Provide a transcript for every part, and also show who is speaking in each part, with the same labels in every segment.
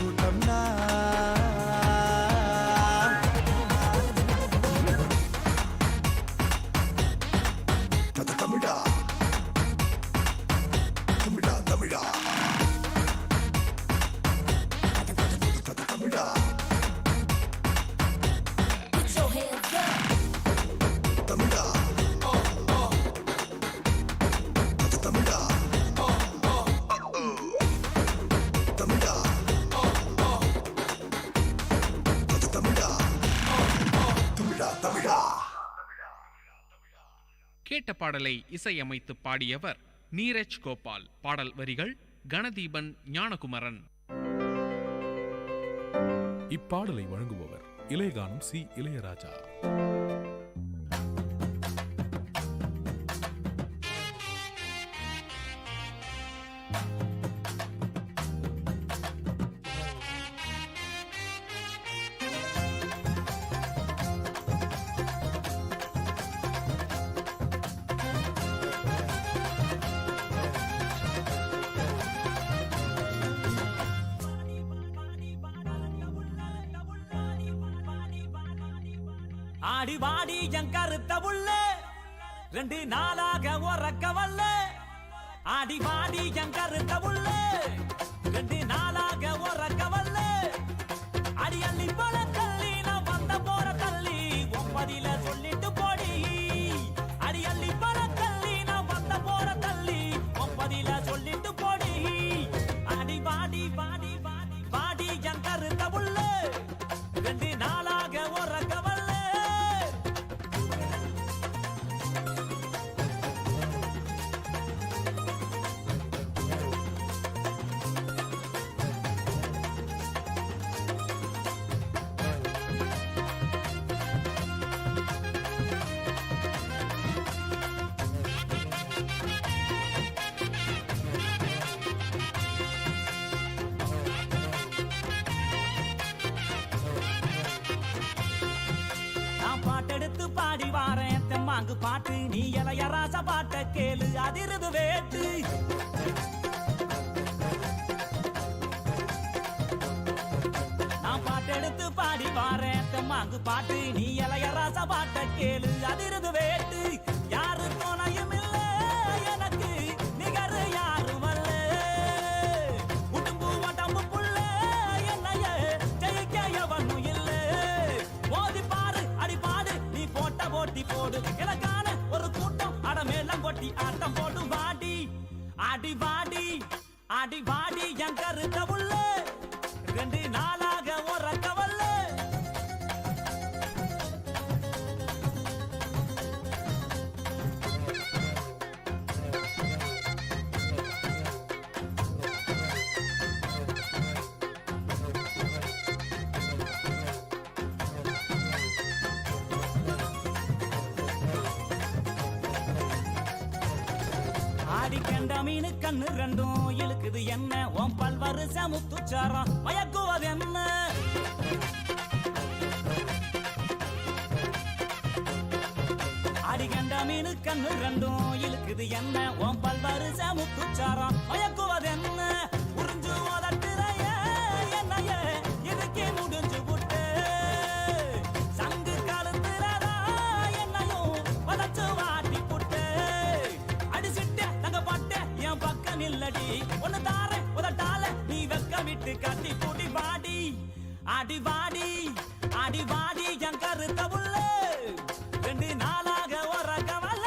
Speaker 1: கூட்டம்னா தமிழா தமிழா தமிழா தமிழா தமிழா தமிழா தமிழா தமிழா தமிழா.
Speaker 2: கேட்ட பாடலை இசையமைத்து பாடியவர் நீரஜ் கோபால். பாடல் வரிகள் கணதீபன் ஞானகுமரன்.
Speaker 3: இப்பாடலை வழங்குபவர் இளையகானம் சி இளையராஜா.
Speaker 4: ஆடி வாடி என் கருத்த உள்ள 2 நாளாக உறக்கவல்ல. ஆடி வாடி என் கருத்த உள்ள 2 நாளாக உறக்கவல்ல. அடி அள்ளி போல தள்ளி நான் வந்த போற தள்ளி 9 சொல்லிட்டு போடி. அடி அள்ளி போல தள்ளி நான் வந்த போற தள்ளி 9 சொல்லிட்டு போடி. ஆடி வாடி வாடி வாடி வாடி என் கருத்த உள்ள 2 நாளாக உறக்கவல்ல. பாட்டெடுத்து பாடி வாரேன் தெம்மாங்கு பாட்டு. நீ இளையராசா பாட்ட கேளு அதிருது வேட்டு. நான் பாட்டெடுத்து பாடி வாரேன் தெம்மாங்கு பாட்டு. நீ இளையராசா பாட்ட கேளு அதிருது வேட்டு. யாரு துணையும் இல்ல எனக்கு நிகர் யாரும் அல்ல. உடம்பு உடம்பு புள்ள என்னைய ஜெயிக்க எவனும் இல்ல. மோதி பாரு அடி பாடு நீ போட்ட போட்டி போடு. எனக்கான ஒரு கூட்டம் அடமேலம் கொட்டி ஆட்டம் போடு. வாடி அடி வாடி அடி வாடி என் கருத்த உள்ள 2 நாளாக உறக்கவல்ல. ஆடி கண்ட மீனு கண்ணு 2 இழுக்குது என்ன. உன் பல்வரிச முத்துச்சாரம் மயக்குவது என்ன. ஆடி கண்ட மீனு கண்ணு 2 இழுக்குது என்ன. உன் பல்வரிச முத்துச்சாரம் மயக்குவது என்ன. உறிஞ்சு ஓதட்டுறைய என்னைய இதுக்கே முடிஞ்சு விட்டு. சங்கு கழுத்துறதா என்னையும் வதச்சு வாட்டி புட்டு. அடிச்சிட்ட தங்க பட்ட என் பக்கம் நில்லடி. ஒன்னு தார உதட்டால நீ வெக்க விட்டு கட்டி கூட்டி. வாடி அடி வாடி அடி வாடி என் கருத்த உள்ள 2 நாளாக உறக்கவல்ல.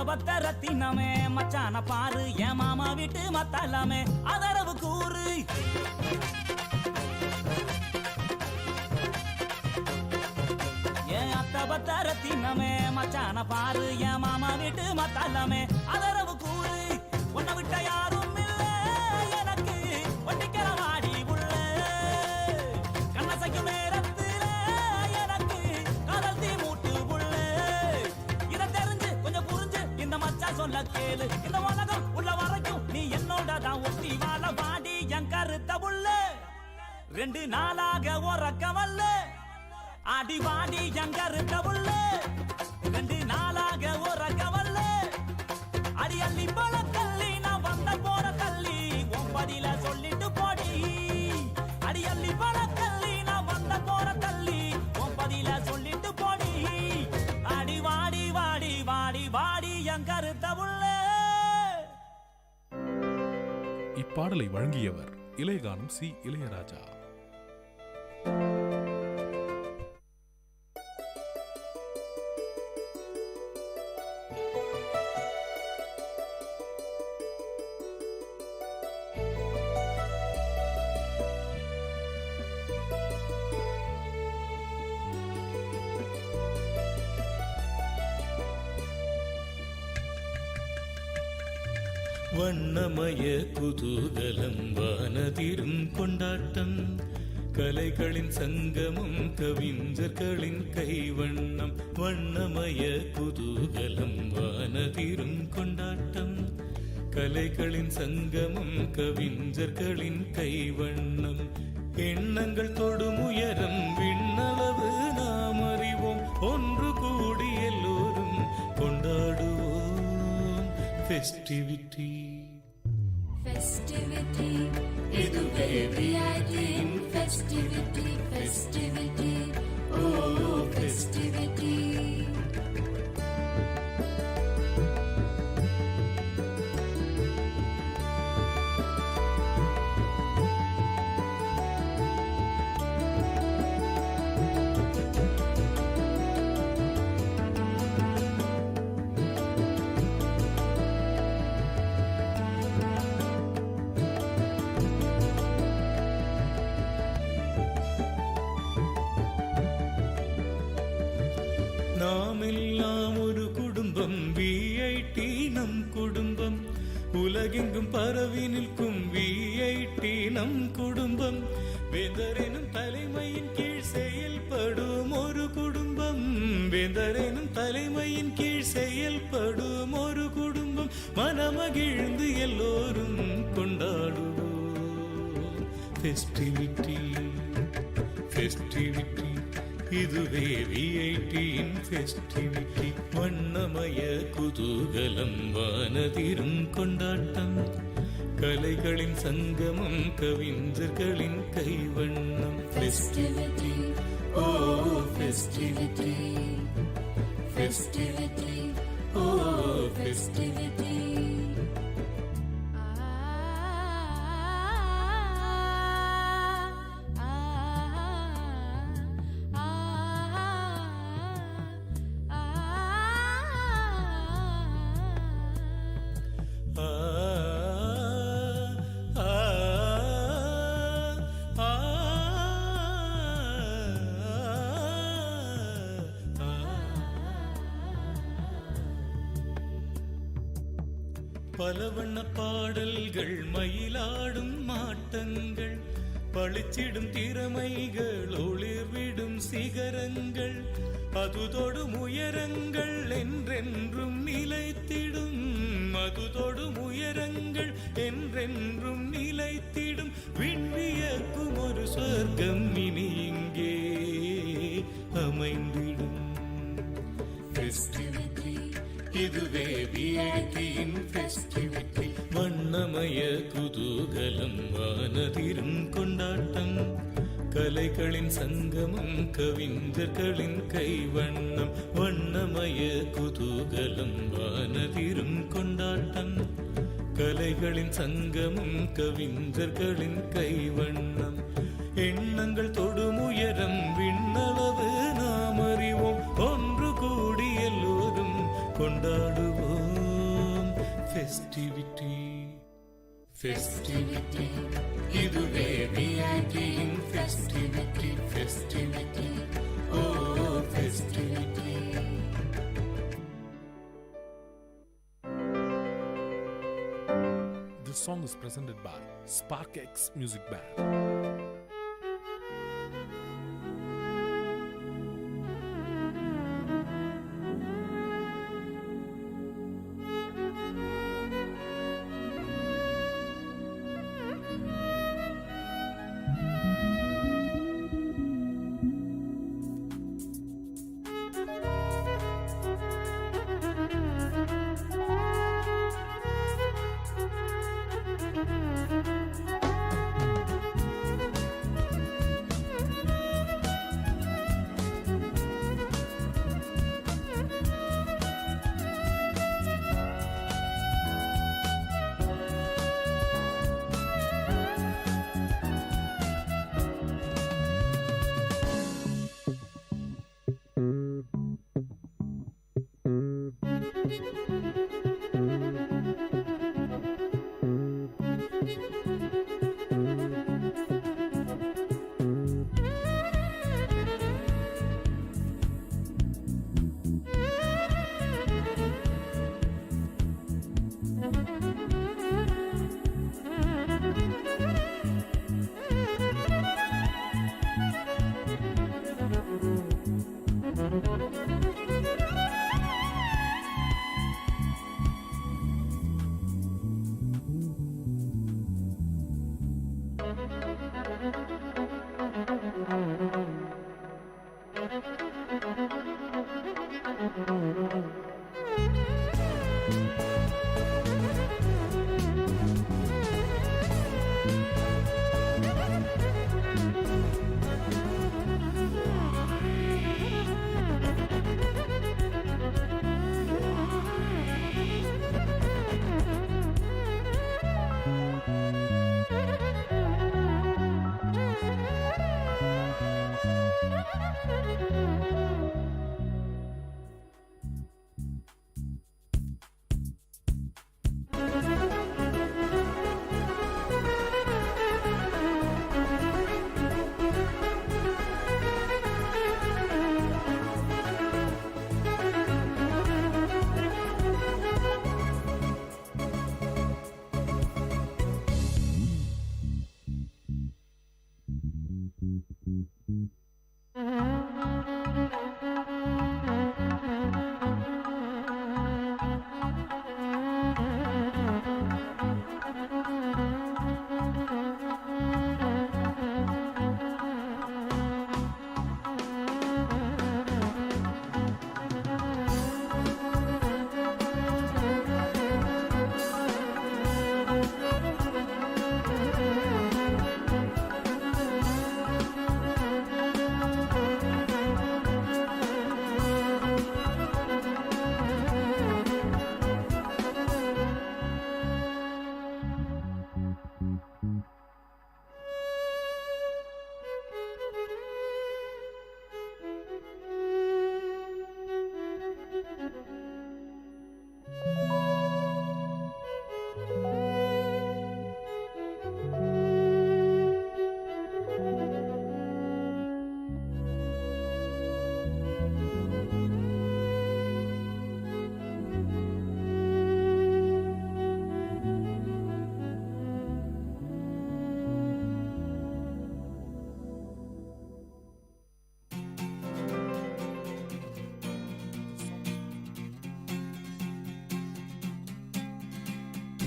Speaker 4: பத்தரத்தினமே மச்சான பாரு. என் மாமா வீட்டு மத்தாலாமே அதரவு கூறு. என் அத்த பத்தரத்தினமே மச்சான பாரு. என் மாமா வீட்டு மத்தாலாமே அதரவு கூறு. உன்னை விட்ட யாரும் இல்ல எனக்கு ஒட்டிக்கிற வாடி உள்ள. கண்ண 2 நாளாக உறக்கவல்ல அடிவாடி எங்கருக்கவுள்ள 2 நாளாக உறக்கவல்ல அடி அள்ளி போல தள்ளி நான் வந்த போற தள்ளி ஒன்பதில சொல்லிட்டு போடி அடி அள்ளி போல தள்ளி நான் வந்த போற தள்ளி ஒன்பதில சொல்லிட்டு போடி அடி வாடி வாடி வாடி வாடி எங்கருத்தவுள்ள.
Speaker 3: இப்பாடலை வழங்கியவர் இளையகானம் சி இளையராஜா.
Speaker 5: வண்ணமய குதூகலம் வானதிரும் கொண்டாட்டம் கலைகளின் சங்கமம் கவிஞர்களின் கைவண்ணம். வண்ணமய குதூகலம் வானதிரும் கொண்டாட்டம் கலைகளின் சங்கமம் கவிஞர்களின் கைவண்ணம். எண்ணங்கள் தொடும் உயரம் விண்ணளவு நாம் அறிவோம் ஒன்று கூடி எல்லோரும் கொண்டாடுவோம் festivity.
Speaker 6: Festivity, இதுவே விஐடியின் festivity, festivity, oh festivity.
Speaker 5: நாமெல்லாம் ஒரு குடும்பம் விஐடி நம் குடும்பம் உலகெங்கும் பரவி நிற்கும் விஐடி நம் குடும்பம். வேந்தரெனும் தலைமையின் கீழ் செயல்படும் ஒரு குடும்பம் வேந்தரெனும் தலைமையின் கீழ் செயல்படும் ஒரு குடும்பம். மனமகிழ்ந்து எல்லோரும் கொண்டாடுவோம் ஃபெஸ்டிவிட்டி ஃபெஸ்டிவிட்டி இதுவே விஐடியின் ஃபெஸ்டிவிட்டி. வண்ணமய குதூகலம் வானதிரும் கொண்டாட்டம் கலைகளின் சங்கமம் கவிஞர்களின் கைவண்ணம்.
Speaker 6: Festivity, oh festivity, festivity, oh festivity.
Speaker 5: பல வண்ண பாடல்கள் மயிலாடும் மாட்டங்கள் பளிச்சிடும் திறமைகள் ஒளிர்விடும் சிகரங்கள் அதுதொடும் உயரங்கள் என்றென்றும் நிலைத்திடும் அதுதொடும் உயரங்கள் என்றென்றும் நிலைத்திடும். விண்வியக்கும் ஒரு சொர்க்கம் இனி இங்கே அமைந்திடும். இதுவே விஐடியின் ஃபெஸ்டிவிட்டி. வண்ணமய குதூகலம் வானதிரும் கொண்டாட்டம் கலைகளின் சங்கமம் கவிஞர்களின் கைவண்ணம். வண்ணமய குதூகலம் வானதிரும் கொண்டாட்டம் கலைகளின் சங்கமம் கவிஞர்களின் கைவண்ணம். எண்ணங்கள் தொடும் உயரம் விண்ணளவு நாம் அறிவோம் ஒன்று கூடி எல்லோரும் கொண்டாடுவோம் ஃபெஸ்டிவிட்டி ஃபெஸ்டிவிட்டி இதுவே விஐடியின் ஃபெஸ்டிவிட்டி ஃபெஸ்டிவிட்டி ஓ festivity.
Speaker 3: This song is presented by Spark X Music Band.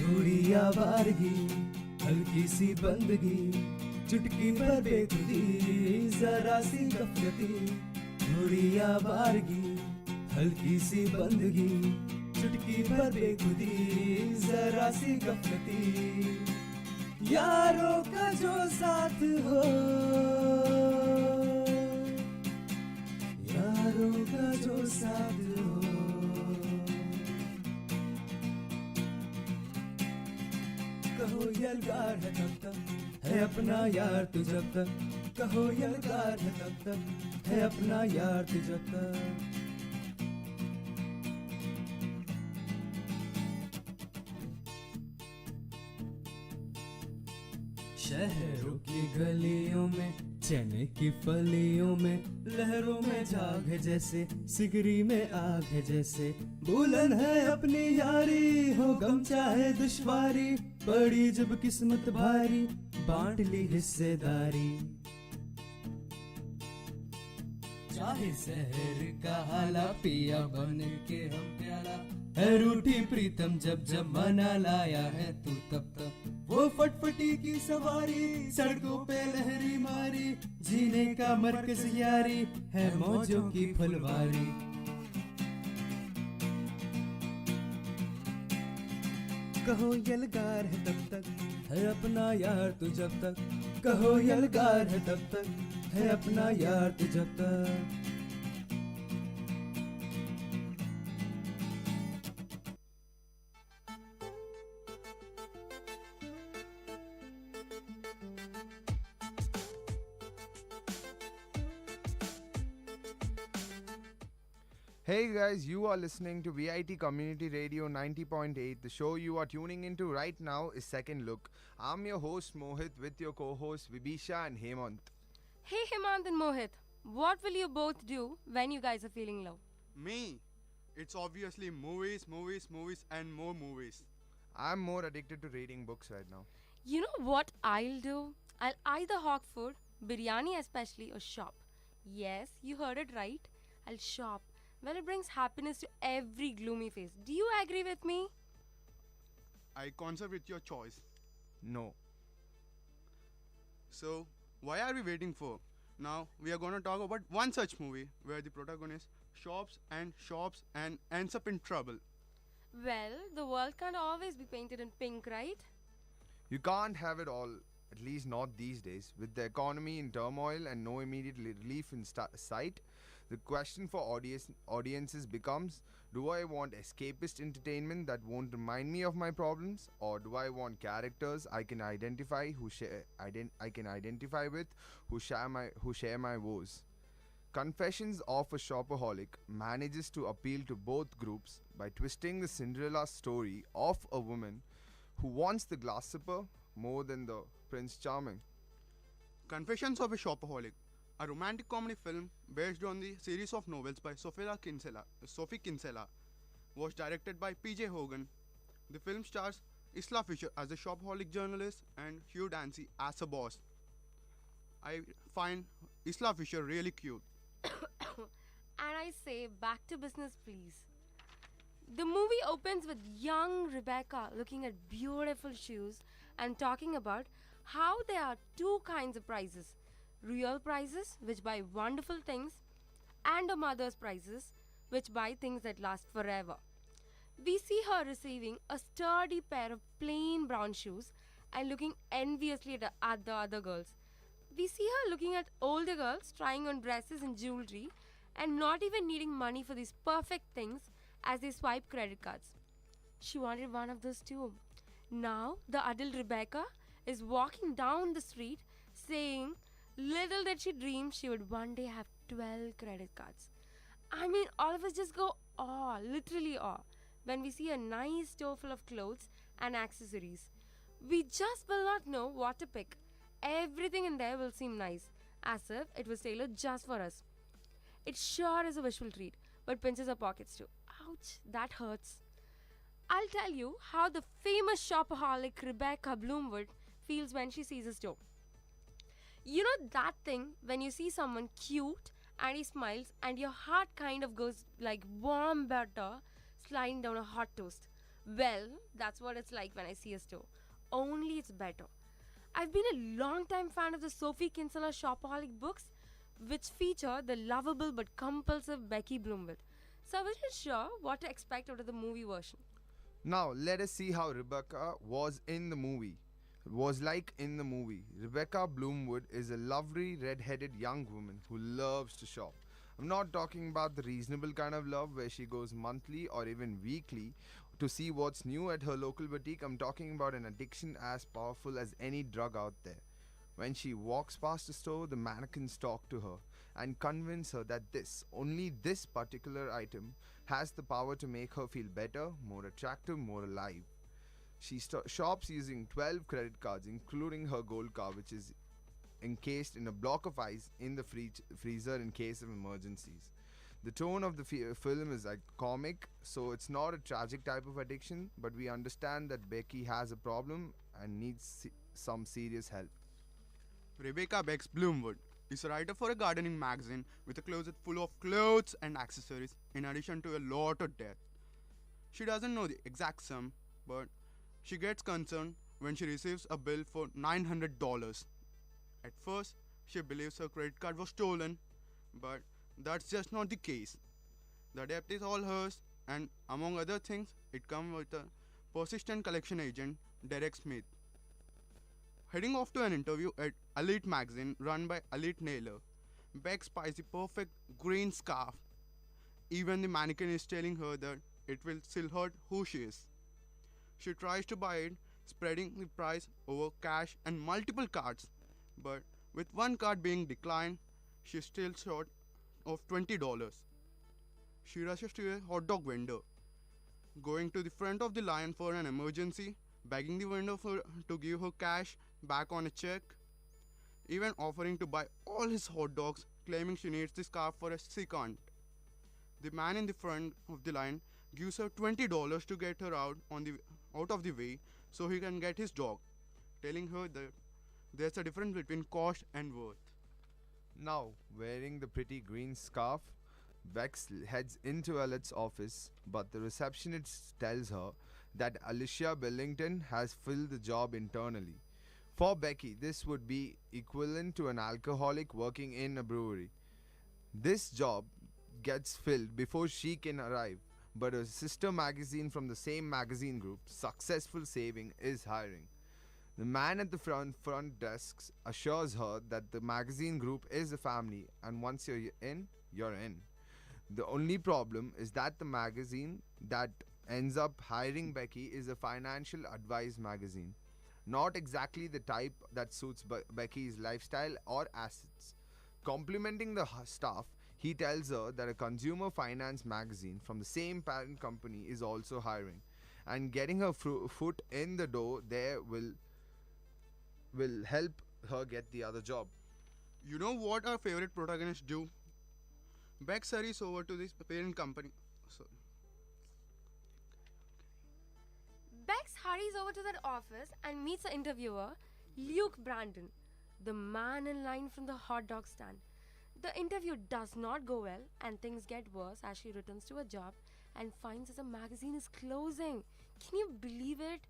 Speaker 7: थोड़ी आवारगी हल्की सी बंदगी चुटकी भर बेखुदी जरा सी गफलती थोड़ी आवारगी हल्की सी बंदगी चुटकी भर बेखुदी जरा सी गफलती यारों का जो साथ हो यारों का जो साथ हो कहो यलगार है तब तक है अपना यार तू जब तक कहो यलगार है तब तक है अपना यार तू जब तक शहरों की गलियों में चने की फलियों में लहरों में झाग है जैसे सिगरी में आग है जैसे बुलन है अपनी यारी हो गम चाहे दुश्वारी पड़ी जब किस्मत भारी बांट ली हिस्सेदारी चाहे शहर का हाला पिया बन के हम प्याला है रूठी प्रीतम जब जब मना लाया है तू तब तब वो फटफटी की सवारी सड़कों पे लहरी मारी जीने का मरकज यारी है मौजों की फुलवारी कहो यलगार है तब तक है अपना यार तू जब तक कहो यलगार है तब तक है अपना यार तू जब तक
Speaker 8: Hey guys, you are listening to Vit Community Radio 90.8. The show you are tuning into right now is Second Look. I'm your host Mohit with your co-hosts Vibisha and Hemant.
Speaker 9: Hey Hemant and Mohit, what will you both do when you guys are feeling low?
Speaker 10: Me? It's obviously movies, and more movies.
Speaker 8: I'm more addicted to reading books right now.
Speaker 9: You know what I'll do? I'll either hawk food, biryani especially, or shop. Yes, you heard it right. I'll shop. Well, it brings happiness to every gloomy face. Do you agree with me?
Speaker 10: I concur with your choice.
Speaker 8: No.
Speaker 10: So, why are we waiting for? Now, we are going to talk about one such movie where the protagonist shops and ends up in trouble.
Speaker 9: Well, the world can't always be painted in pink, right?
Speaker 8: You can't have it all, at least not these days. With the economy in turmoil and no immediate relief in sight, the question for audiences becomes, do I want escapist entertainment that won't remind me of my problems, or do I want characters I can identify with who share my woes? Confessions of a Shopaholic manages to appeal to both groups by twisting the Cinderella story of a woman who wants the glass slipper more than the Prince Charming.
Speaker 10: Confessions of a Shopaholic, a romantic comedy film based on the series of novels by Sophie Kinsella, was directed by P.J. Hogan. The film stars Isla Fisher as a shopaholic journalist and Hugh Dancy as a boss. I find Isla Fisher really cute.
Speaker 9: And I say, back to business, please. The movie opens with young Rebecca looking at beautiful shoes and talking about how there are two kinds of prizes: real prizes, which buy wonderful things, and a mother's prizes, which buy things that last forever. We see her receiving a sturdy pair of plain brown shoes and looking enviously at the other girls. We see her looking at older girls trying on dresses and jewelry and not even needing money for these perfect things as they swipe credit cards. She wanted one of those too. Now, the adult Rebecca is walking down the street saying, little did she dream she would one day have 12 credit cards. I mean, all of us just go awe, literally awe, when we see a nice store full of clothes and accessories. We just will not know what to pick. Everything in there will seem nice, as if it was tailored just for us. It sure is a visual treat, but pinches our pockets too. Ouch, that hurts. I'll tell you how the famous shopaholic Rebecca Bloomwood feels when she sees a store. You know that thing when you see someone cute and he smiles and your heart kind of goes like warm butter sliding down a hot toast? Well, that's what it's like when I see a store. Only it's better. I've been a long-time fan of the Sophie Kinsella Shopaholic books, which feature the lovable but compulsive Becky Bloomwood. So I wasn't sure what to expect out of the movie version.
Speaker 8: Now, let us see how Rebecca was in the movie. Rebecca Bloomwood is a lovely red-headed young woman who loves to shop. I'm not talking about the reasonable kind of love where she goes monthly or even weekly to see what's new at her local boutique. I'm talking about an addiction as powerful as any drug out there. When she walks past a store, the mannequins talk to her and convince her that only this particular item has the power to make her feel better, more attractive, more alive. She shops using 12 credit cards, including her gold card, which is encased in a block of ice in the freezer in case of emergencies. The tone of the film is like comic, so it's not a tragic type of addiction, but we understand that Becky has a problem and needs some serious help.
Speaker 10: Rebecca Bex Bloomwood is a writer for a gardening magazine with a closet full of clothes and accessories, in addition to a lot of debt. She doesn't know the exact sum, but she gets concerned when she receives a bill for $900. At first, she believes her credit card was stolen, but that's just not the case. The debt is all hers, and among other things, it comes with a persistent collection agent, Derek Smith. Heading off to an interview at Elite magazine run by Elite Naylor, Beck spies the perfect green scarf. Even the mannequin is telling her that it will still hurt who she is. She tries to buy it, spreading the price over cash and multiple cards, but with one card being declined, she's still short of $20. She rushes to a hot dog vendor, going to the front of the line for an emergency, begging the vendor to give her cash back on a check, even offering to buy all his hot dogs, claiming she needs the scarf for a sick aunt. The man in the front of the line gives her $20 to get her out of the way so he can get his dog, telling her that there's a difference between cost and worth.
Speaker 8: Now, wearing the pretty green scarf, Bex heads into Elliot's office, but the receptionist tells her that Alicia Billington has filled the job internally. For Becky, this would be equivalent to an alcoholic working in a brewery. This job gets filled before she can arrive, but a sister magazine from the same magazine group, Successful Saving, is hiring. The man at the front desk assures her that the magazine group is a family and once you're in, you're in. The only problem is that the magazine that ends up hiring Becky is a financial advice magazine. Not exactly the type that suits Becky's lifestyle or assets. Complimenting the staff, he tells her that a consumer finance magazine from the same parent company is also hiring, and getting her foot in the door there will help her get the other job.
Speaker 10: You know what our favorite protagonists do? Bex hurries over to this parent company.
Speaker 9: Bex hurries over to that office and meets the interviewer, Luke Brandon, the man in line from the hot dog stand. The interview does not go well and things get worse as she returns to her job and finds that the magazine is closing. Can you believe it?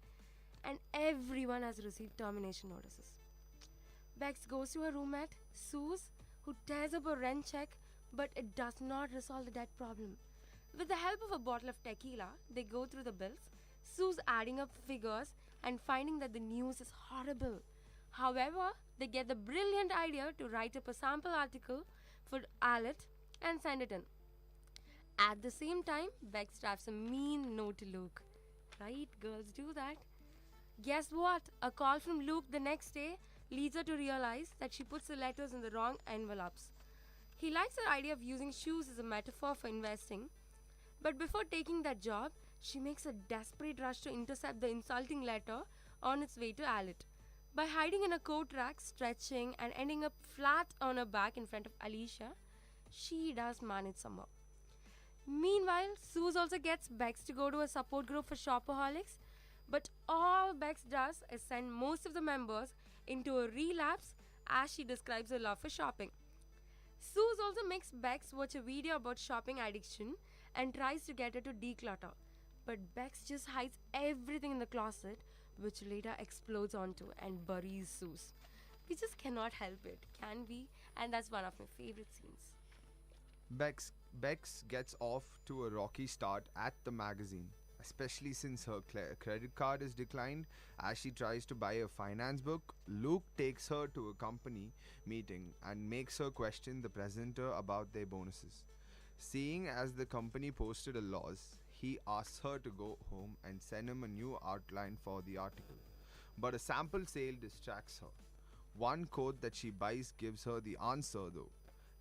Speaker 9: And everyone has received termination notices. Bex goes to her roommate, Suze, who tears up a rent check, but it does not resolve the debt problem. With the help of a bottle of tequila, they go through the bills, Suze adding up figures and finding that the news is horrible. However, they get the brilliant idea to write up a sample article for Alet and send it in. At the same time, Bex drafts a mean note to Luke. Right, girls do that. Guess what? A call from Luke the next day leads her to realize that she puts the letters in the wrong envelopes. He likes her idea of using shoes as a metaphor for investing, but before taking that job, she makes a desperate rush to intercept the insulting letter on its way to Alet. By hiding in a coat rack, stretching, and ending up flat on her back in front of Alicia, she does manage somehow. Meanwhile, Suze also gets Bex to go to a support group for shopaholics, but all Bex does is send most of the members into a relapse as she describes her love for shopping. Suze also makes Bex watch a video about shopping addiction and tries to get her to declutter, but Bex just hides everything in the closet, which later explodes onto and buries Suze. We just cannot help it, can we? And that's one of my favorite scenes.
Speaker 8: Bex gets off to a rocky start at the magazine, especially since her credit card is declined. As she tries to buy a finance book, Luke takes her to a company meeting and makes her question the presenter about their bonuses. Seeing as the company posted a loss, he asks her to go home and send him a new outline for the article. But a sample sale distracts her. One coat that she buys gives her the answer though,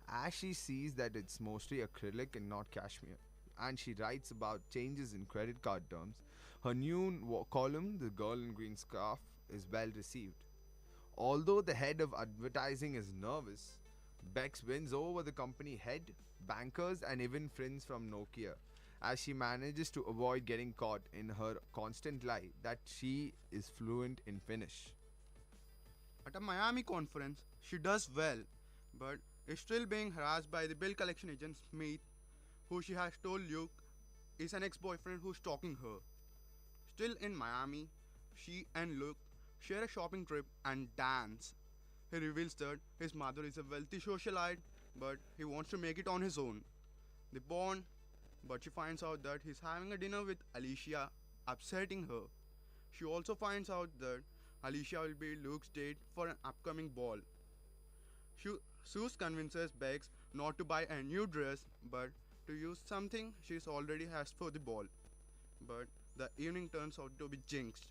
Speaker 8: as she sees that it's mostly acrylic and not cashmere, and she writes about changes in credit card terms. Her new column, The Girl in Green Scarf, is well received. Although the head of advertising is nervous, Bex wins over the company head, bankers, and even friends from Nokia, as she manages to avoid getting caught in her constant lie that she is fluent in Finnish.
Speaker 10: At a Miami conference, she does well, but is still being harassed by the bill collection agent Smith, who she has told Luke is an ex-boyfriend who's stalking her. Still in Miami, she and Luke share a shopping trip and dance. He reveals that his mother is a wealthy socialite, but he wants to make it on his own. They bond, but she finds out that he's having a dinner with Alicia, upsetting her. She also finds out that Alicia will be Luke's date for an upcoming ball. Suze convinces Bex not to buy a new dress, but to use something she already has for the ball. But the evening turns out to be jinxed.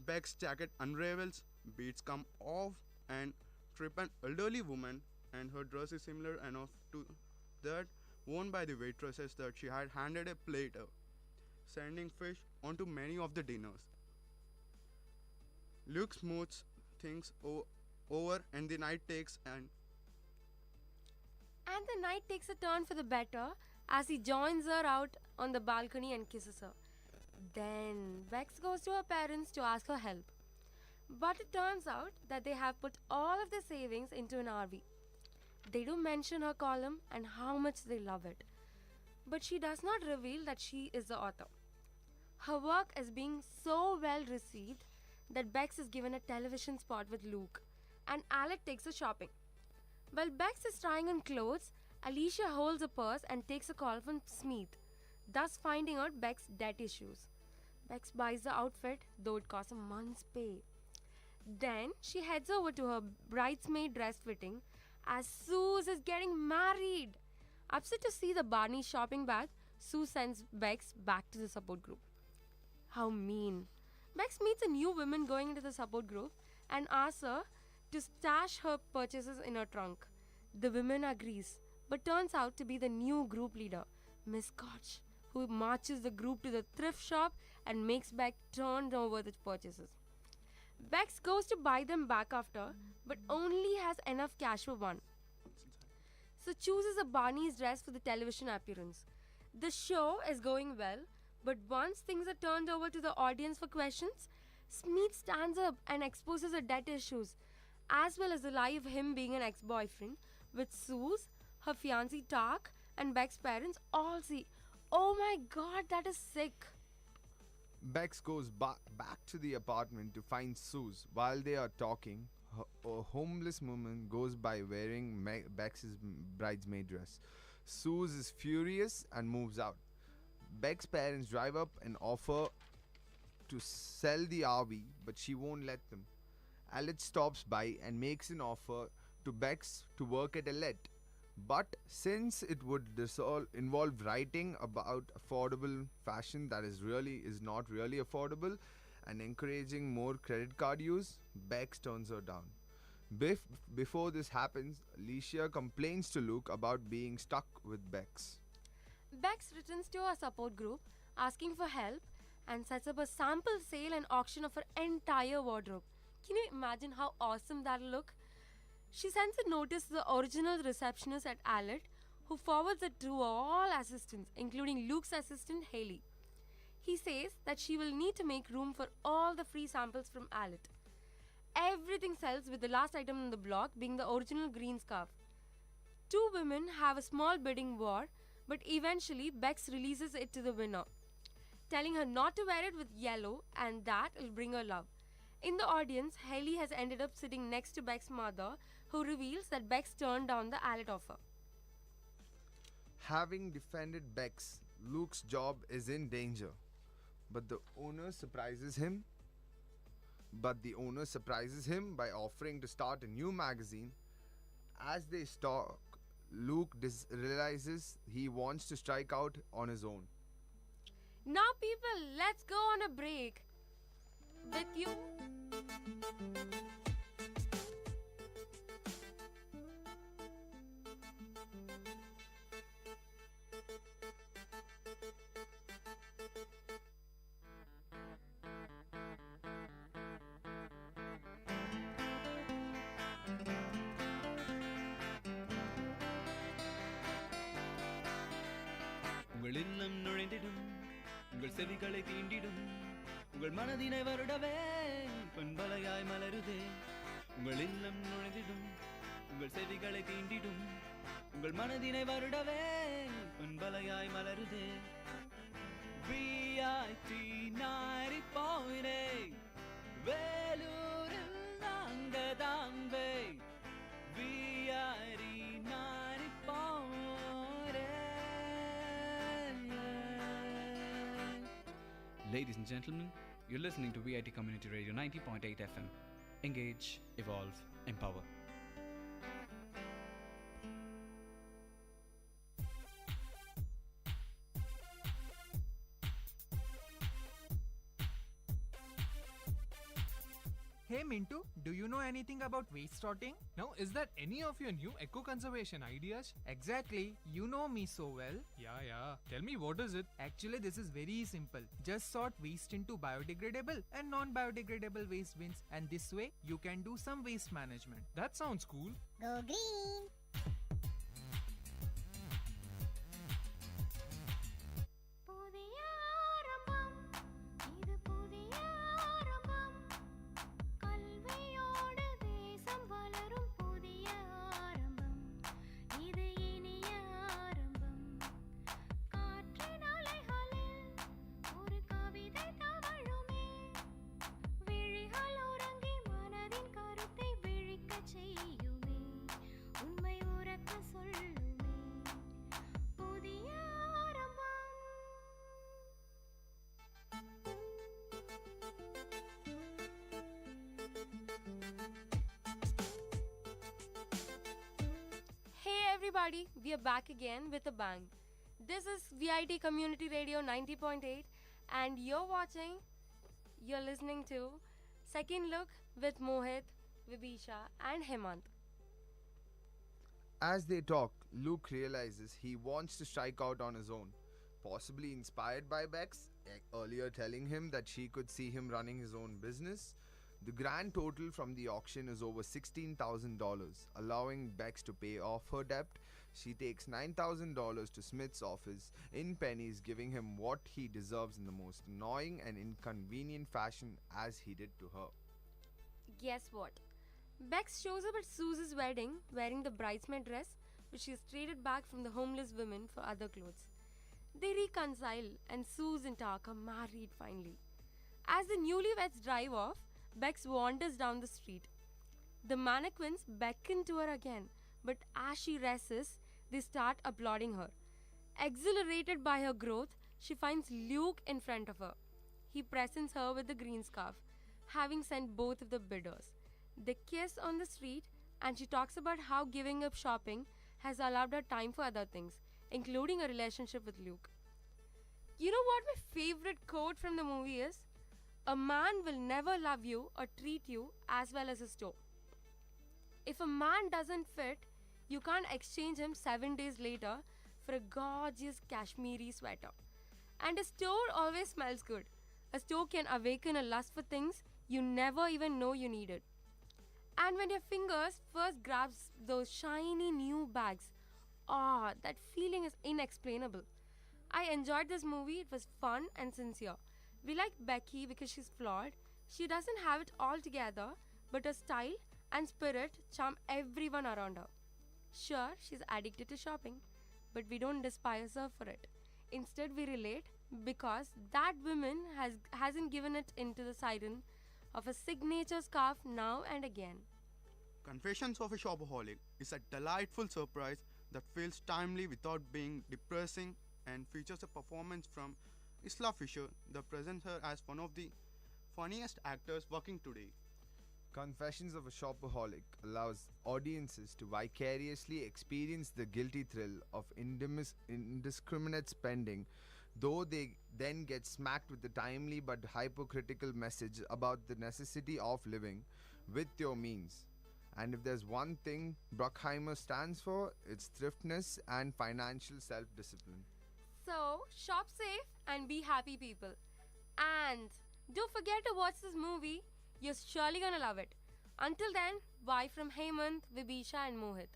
Speaker 10: Bec's jacket unravels, beads come off, and trip an elderly woman, and her dress is similar enough to that warned by the waitresses that she had handed a platter, sending fish onto many of the dinners. Luke smooths things over and the night takes
Speaker 9: a turn for the better as he joins her out on the balcony and kisses her. Then Bex goes to her parents to ask for help. But it turns out that they have put all of their savings into an RV. They do mention her column and how much they love it. But she does not reveal that she is the author. Her work is being so well received that Bex is given a television spot with Luke and Alec takes her shopping. While Bex is trying on clothes, Alicia holds a purse and takes a call from Smith, thus finding out Bec's debt issues. Bex buys the outfit, though it costs a month's pay. Then she heads over to her bridesmaid dress fitting as Suze is getting married. Upset to see the Barney shopping bag, Sue sends Bex back to the support group. How mean. Bex meets a new woman going into the support group and asks her to stash her purchases in her trunk. The woman agrees, but turns out to be the new group leader, Miss Koch, who marches the group to the thrift shop and makes Bex turn over the purchases. Bex goes to buy them back after, but only has enough cash for one. So chooses a Barney's dress for the television appearance. The show is going well, but once things are turned over to the audience for questions, Smith stands up and exposes her debt issues, as well as the lie of him being an ex-boyfriend, which Suze, her fiancé Tak, and Bec's parents all see. Oh my god, that is sick.
Speaker 8: Bex goes back to the apartment to find Suze. While they are talking, a homeless woman goes by wearing Bex's bridesmaid dress. Suze is furious and moves out. Bec's parents drive up and offer to sell the RV, but she won't let them. Alec stops by and makes an offer to Bex to work at a let. But since it would involve writing about affordable fashion that is not really affordable and encouraging more credit card use, Bex turns her down. Before this happens, Alicia complains to Luke about being stuck with Bex.
Speaker 9: Bex returns to her support group asking for help and sets up a sample sale and auction of her entire wardrobe. Can you imagine how awesome that'll look? She sends a notice to the original receptionist at Allet, who forwards it to all assistants, including Luke's assistant Haley. He says that she will need to make room for all the free samples from Allet. Everything sells, with the last item on the block being the original green scarf. Two women have a small bidding war, but eventually Bex releases it to the winner, telling her not to wear it with yellow and that will bring her love. In the audience, Haley has ended up sitting next to Bec's mother, who reveals that Bex turned down the Allet offer.
Speaker 8: Having defended Bex, Luke's job is in danger. But the owner surprises him by offering to start a new magazine. As they talk, Luke realizes he wants to strike out on his own.
Speaker 9: Now people, let's go on a break. With you.
Speaker 11: உங்கள் இல்லம் நுழைந்திடும், உங்கள் செவிகளை தீண்டிடும், உங்கள் மனதினை வருடவே பண்பலையாய் மலருதே. உங்கள் இல்லம் நுழைந்திடும், உங்கள் செவிகளை தீண்டிடும், உங்கள் மனதினை வருடவே பண்பலையாய் மலருதே. VIT 90.8 வேலூரில் நாங்க Tambe. VIT 90.8. Ladies and gentlemen, you're listening to Vit Community Radio 90.8 FM. Engage, evolve, empower.
Speaker 12: Hey Mintu, do you know anything about waste sorting?
Speaker 13: Now, is that any of your new eco-conservation ideas?
Speaker 12: Exactly, you know me so well.
Speaker 13: Yeah. Tell me, what is it?
Speaker 12: Actually, this is very simple. Just sort waste into biodegradable and non-biodegradable waste bins, and this way you can do some waste management.
Speaker 13: That sounds cool.
Speaker 14: Go green!
Speaker 9: Everybody, we are back again with a bang. This is Vit Community Radio 90.8 and you're listening to Second Look with Mohit, Vibisha and Hemant.
Speaker 8: As they talk, Luke realizes he wants to strike out on his own, possibly inspired by Bex, earlier telling him that she could see him running his own business. The grand total from the auction is over $16,000, allowing Bex to pay off her debt. She takes $9,000 to Smith's office in pennies, giving him what he deserves in the most annoying and inconvenient fashion as he did to her.
Speaker 9: Guess what? Bex shows up at Sue's wedding wearing the bridesmaid dress which she has traded back from the homeless women for other clothes. They reconcile and Suze and Tark are married finally. As the newlyweds drive off, Bex wanders down the street. The mannequins beckon to her again, but as she races, they start applauding her. Exhilarated by her growth, she finds Luke in front of her. He presents her with the green scarf, having sent both of the bidders. They kiss on the street, and she talks about how giving up shopping has allowed her time for other things, including a relationship with Luke. You know what my favorite quote from the movie is? A man will never love you or treat you as well as a store. If a man doesn't fit, you can't exchange him 7 days later for a gorgeous Kashmiri sweater. And a store always smells good. A store can awaken a lust for things you never even know you needed. And when your fingers first grabs those shiny new bags, that feeling is inexplainable. I enjoyed this movie. It was fun and sincere. We like Becky because she's flawed. She doesn't have it all together, but her style and spirit charm everyone around her. Sure, she's addicted to shopping, but we don't despise her for it. Instead, we relate because that woman hasn't given it into the siren of a signature scarf now and again.
Speaker 10: Confessions of a Shopaholic is a delightful surprise that feels timely without being depressing and features a performance from Isla Fisher that presents her as one of the funniest actors working today.
Speaker 8: Confessions of a Shopaholic allows audiences to vicariously experience the guilty thrill of indiscriminate spending, though they then get smacked with the timely but hypocritical message about the necessity of living with your means. And if there's one thing Bruckheimer stands for, it's thriftness and financial self-discipline.
Speaker 9: So, shop safe and be happy, people. And don't forget to watch this movie. You're surely gonna love it. Until then, bye from Hemant, Vibisha and Mohit.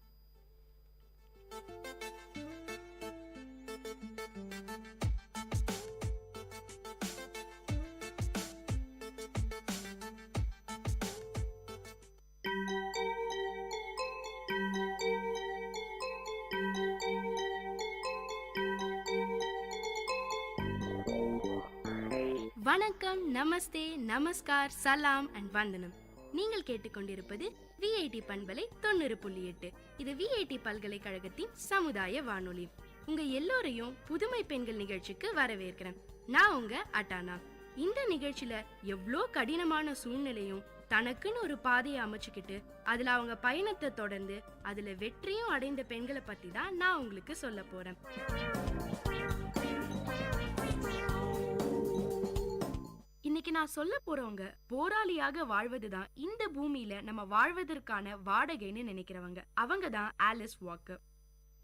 Speaker 15: வணக்கம், நமஸ்தே, நமஸ்கார், சலாம் and வந்தனம். நீங்கள் கேட்டுக்கொண்டிருப்பது VIT பண்பலை 90.8. இது VIT பல்கலைக்கழகத்தின் சமுதாய வானொலி. உங்க எல்லோரையும் புதுமை பெண்கள் நிகழ்ச்சிக்கு வரவேற்கிறேன். நான் உங்க அட்டானா. இந்த நிகழ்ச்சியில எவ்வளோ கடினமான சூழ்நிலையும் தனக்குன்னு ஒரு பாதையை அமைச்சுக்கிட்டு அதுல அவங்க பயணத்தை தொடர்ந்து அதுல வெற்றியும் அடைந்த பெண்களை பத்தி தான் நான் உங்களுக்கு சொல்ல போறேன். இன்னைக்கு நான் சொல்ல போறவங்க போராளியாக வாழ்வதுதான் இந்த பூமியில நம்ம வாழ்வதற்கான வாடகைன்னு நினைக்கிறவங்க. அவங்க தான் ஆலிஸ் வாக்கர்.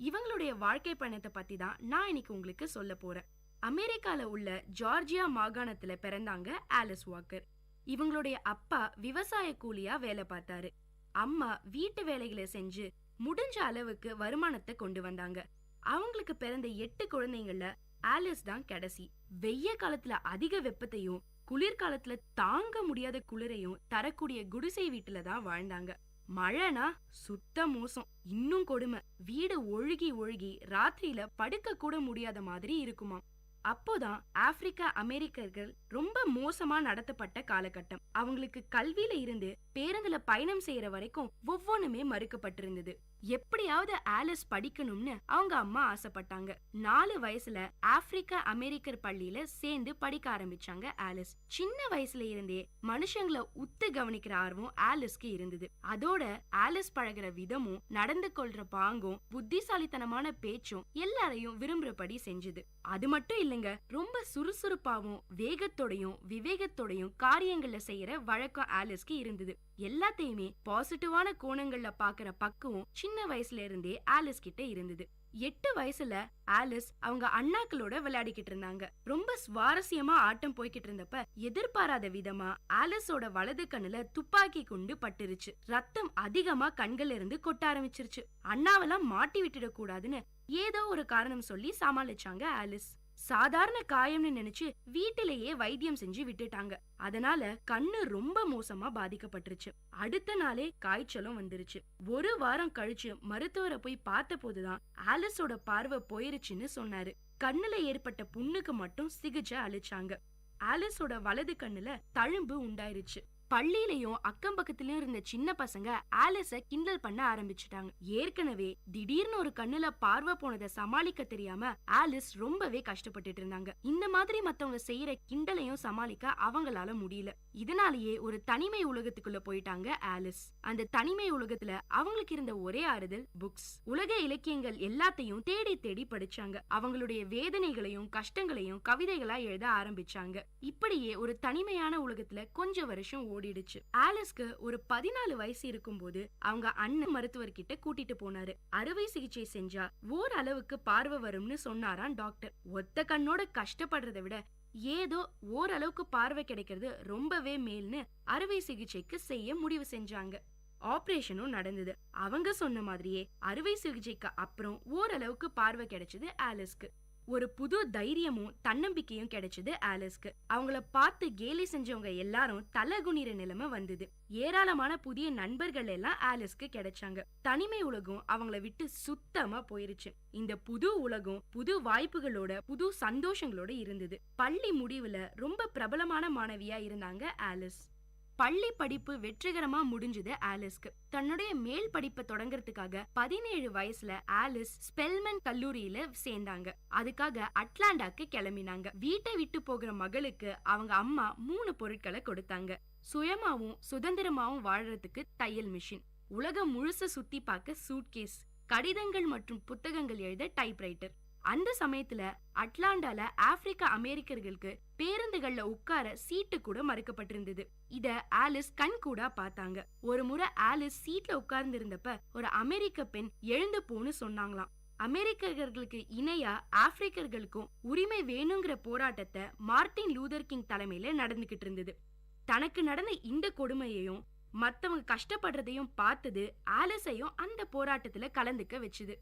Speaker 15: இவங்களுடைய வாழ்க்கை பயணத்தை பத்தி தான் நான் இன்னைக்கு உங்களுக்கு சொல்ல போறேன். அமெரிக்கால உள்ள ஜார்ஜியா மாகாணத்துல பிறந்தாங்க ஆலிஸ் வாக்கர். இவங்களுடைய அப்பா விவசாய கூலியா வேலை பார்த்தாரு. அம்மா வீட்டு வேலைகளை செஞ்சு முடிஞ்ச அளவுக்கு வருமானத்தை கொண்டு வந்தாங்க. அவங்களுக்கு பிறந்த 8 குழந்தைங்கள்ல ஆலிஸ் தான் கடைசி. வெய்ய காலத்துல அதிக வெப்பத்தையும் குளிர்காலத்துல தாங்க முடியாத குளிரையும் தரக்கூடிய குடிசை வீட்டுல தான் வாழ்ந்தாங்க. மழைனா சுத்த மோசம், இன்னும் கொடுமை. வீடு ஒழுகி ஒழுகி ராத்திரியில படுக்க கூட முடியாத மாதிரி இருக்குமா. அப்போதான் ஆப்பிரிக்க அமெரிக்கர்கள் ரொம்ப மோசமா நடத்தப்பட்ட காலகட்டம். அவங்களுக்கு கல்வியில இருந்து பேருந்துல பயணம் செய்யற வரைக்கும் ஒவ்வொன்றுமே மறுக்கப்பட்டிருந்தது. எப்படியாவது ஆலிஸ் படிக்கணும்னு அவங்க அம்மா ஆசைப்பட்டாங்க. 4 வயசுல ஆப்பிரிக்க அமெரிக்கர் பள்ளியில சேர்ந்து படிக்க ஆரம்பிச்சாங்க ஆலிஸ். சின்ன வயசுல இருந்தே மனுஷங்களை உத்து கவனிக்கிற ஆர்வம் ஆலிஸ்க்கு இருந்தது. அதோட ஆலிஸ் பழகிற விதமும் நடந்து கொள்ற பாங்கும் புத்திசாலித்தனமான பேச்சும் எல்லாரையும் விரும்புறபடி செஞ்சது. அது மட்டும் இல்லைங்க, ரொம்ப சுறுசுறுப்பாவும் வேகத்தோடையும் விவேகத்தோடையும் காரியங்கள்ல செய்யற வழக்கம் ஆலிஸ்க்கு இருந்தது. எல்லாத்தையுமே பாசிட்டிவான கோணங்கள்ல பாக்குற பக்குவம் சின்ன வயசுல இருந்தே ஆலிஸ் கிட்ட இருந்தது. 8 வயசுல ஆலிஸ் அவங்க அண்ணாக்களோட விளையாடிக்கிட்டு இருந்தாங்க. ரொம்ப சுவாரஸ்யமா ஆட்டம் போய்கிட்டு இருந்தப்ப எதிர்பாராத விதமா ஆலிஸோட வலது கண்ணுல துப்பாக்கி குண்டு பட்டுருச்சு. ரத்தம் அதிகமா கண்கள்ல இருந்து கொட்ட ஆரம்பிச்சிருச்சு. அண்ணாவெல்லாம் மாட்டி விட்டுட கூடாதுன்னு ஏதோ ஒரு காரணம் சொல்லி சமாளிச்சாங்க ஆலிஸ். சாதாரண காயம்னு நினைச்சு வீட்டிலேயே வைத்தியம் செஞ்சு விட்டுட்டாங்க. அதனால கண்ணு ரொம்ப மோசமா பாதிக்கப்பட்டுருச்சு. அடுத்த நாளே காய்ச்சலும் வந்துருச்சு. 1 வாரம் கழிச்சு மருத்துவரை போய் பார்த்த போதுதான் ஆலிஸோட பார்வை போயிருச்சுன்னு சொன்னாரு. கண்ணுல ஏற்பட்ட புண்ணுக்கு மட்டும் சிகிச்சை அளிச்சாங்க. ஆலிஸோட வலது கண்ணுல தழும்பு உண்டாயிருச்சு. பள்ளியிலையும் அக்கம் பக்கத்திலயும் இருந்த சின்ன பசங்க ஆலிஸ கிண்டல் பண்ண ஆரம்பிச்சுட்டாங்க. ஏற்கனவே திடீர்னு ஒரு கண்ணுல பார்வை போனதை சமாளிக்க தெரியாம ஆலிஸ் ரொம்பவே கஷ்டப்பட்டுட்டு இருந்தாங்க. இந்த மாதிரி மத்தவங்க செய்யற கிண்டலையும் சமாளிக்க அவங்களால முடியல. இதனாலேயே ஒரு தனிமை உலகத்துக்குள்ள போயிட்டாங்க ஆலிஸ். அந்த தனிமை உலகத்துல அவங்களுக்கு இருந்த ஒரே ஆறுதல் புக்ஸ். உலக இலக்கியங்கள் எல்லாத்தையும் தேடி தேடி படிச்சாங்க. அவங்களுடைய வேதனைகளையும் கஷ்டங்களையும் கவிதைகளா எழுத ஆரம்பிச்சாங்க. இப்படியே ஒரு தனிமையான உலகத்துல கொஞ்ச வருஷம் ஓடிடுச்சு. ஆலிஸ்க்கு ஒரு 14 வயசு இருக்கும் போது அவங்க அண்ணன் மருத்துவர்கிட்ட கூட்டிட்டு போனாரு. அறுவை சிகிச்சை செஞ்சா ஓரளவுக்கு பார்வை வரும்னு சொன்னாராம் டாக்டர். ஒத்த கண்ணோட கஷ்டப்படுறதை விட ஏதோ ஓரளவுக்கு பார்வை கிடைக்கிறது ரொம்பவே மேல்னு அறுவை சிகிச்சைக்கு செய்ய முடிவு செஞ்சாங்க. ஆபரேஷனும் நடந்தது. அவங்க சொன்ன மாதிரியே அறுவை சிகிச்சைக்கு அப்புறம் ஓரளவுக்கு பார்வை கிடைச்சது ஆலிஸ்க்கு. ஒரு புது தைரியமும் தன்னம்பிக்கையும் கிடைச்சது ஆலிஸ்க்கு. அவங்கள பார்த்து கேலி செஞ்சவங்க எல்லாரும் தலகுனிற நிலைமை வந்தது. ஏராளமான புதிய நண்பர்கள் எல்லாம் ஆலிஸ்க்கு கிடைச்சாங்க. தனிமை உலகம் அவங்கள விட்டு சுத்தமா போயிருச்சு. இந்த புது உலகம் புது வாய்ப்புகளோட புது சந்தோஷங்களோட இருந்தது. பள்ளி முடிவுல ரொம்ப பிரபலமான மாணவியா இருந்தாங்க ஆலிஸ். பள்ளி படிப்பு வெற்றிகரமா முடிஞ்சது ஆலிஸ்க்கு. தன்னுடைய மேல் படிப்பை தொடங்கறதுக்காக 17 வயசுல ஆலிஸ் ஸ்பெல்மன் கல்லூரியில சேர்ந்தாங்க. அதுக்காக அட்லாண்டாக்கு கிளம்பினாங்க. வீட்டை விட்டு போகிற மகளுக்கு அவங்க அம்மா 3 பொருட்களை கொடுத்தாங்க. சுயமாவும் சுதந்திரமாவும் வாழறதுக்கு தையல் மிஷின், உலகம் முழுச சுத்தி பார்க்க சூட்கேஸ், கடிதங்கள் மற்றும் புத்தகங்கள் எழுத டைப்ரைட்டர். அந்த சமயத்துல அட்லாண்டால ஆப்பிரிக்க அமெரிக்கர்களுக்கு பேருந்துகள்ல உட்கார சீட்டு கூட மறுக்கப்பட்டிருந்தது. இத ஆலிஸ் கண் கூட பார்த்தாங்க. ஒரு முறை ஆலிஸ் சீட்ல உட்கார்ந்து இருந்தப்ப ஒரு அமெரிக்க பெண் எழுந்து போன்னு சொன்னாங்களாம். அமெரிக்கர்களுக்கு இணையா ஆப்பிரிக்கர்களுக்கும் உரிமை வேணுங்கிற போராட்டத்தை மார்ட்டின் லூதர் கிங் தலைமையில நடந்துகிட்டு இருந்தது. தனக்கு நடந்த இந்த கொடுமையையும் மத்தவங்க கஷ்டப்படுறதையும் பார்த்தது ஆலிஸையும் அந்த போராட்டத்துல கலந்துக்க வச்சுது.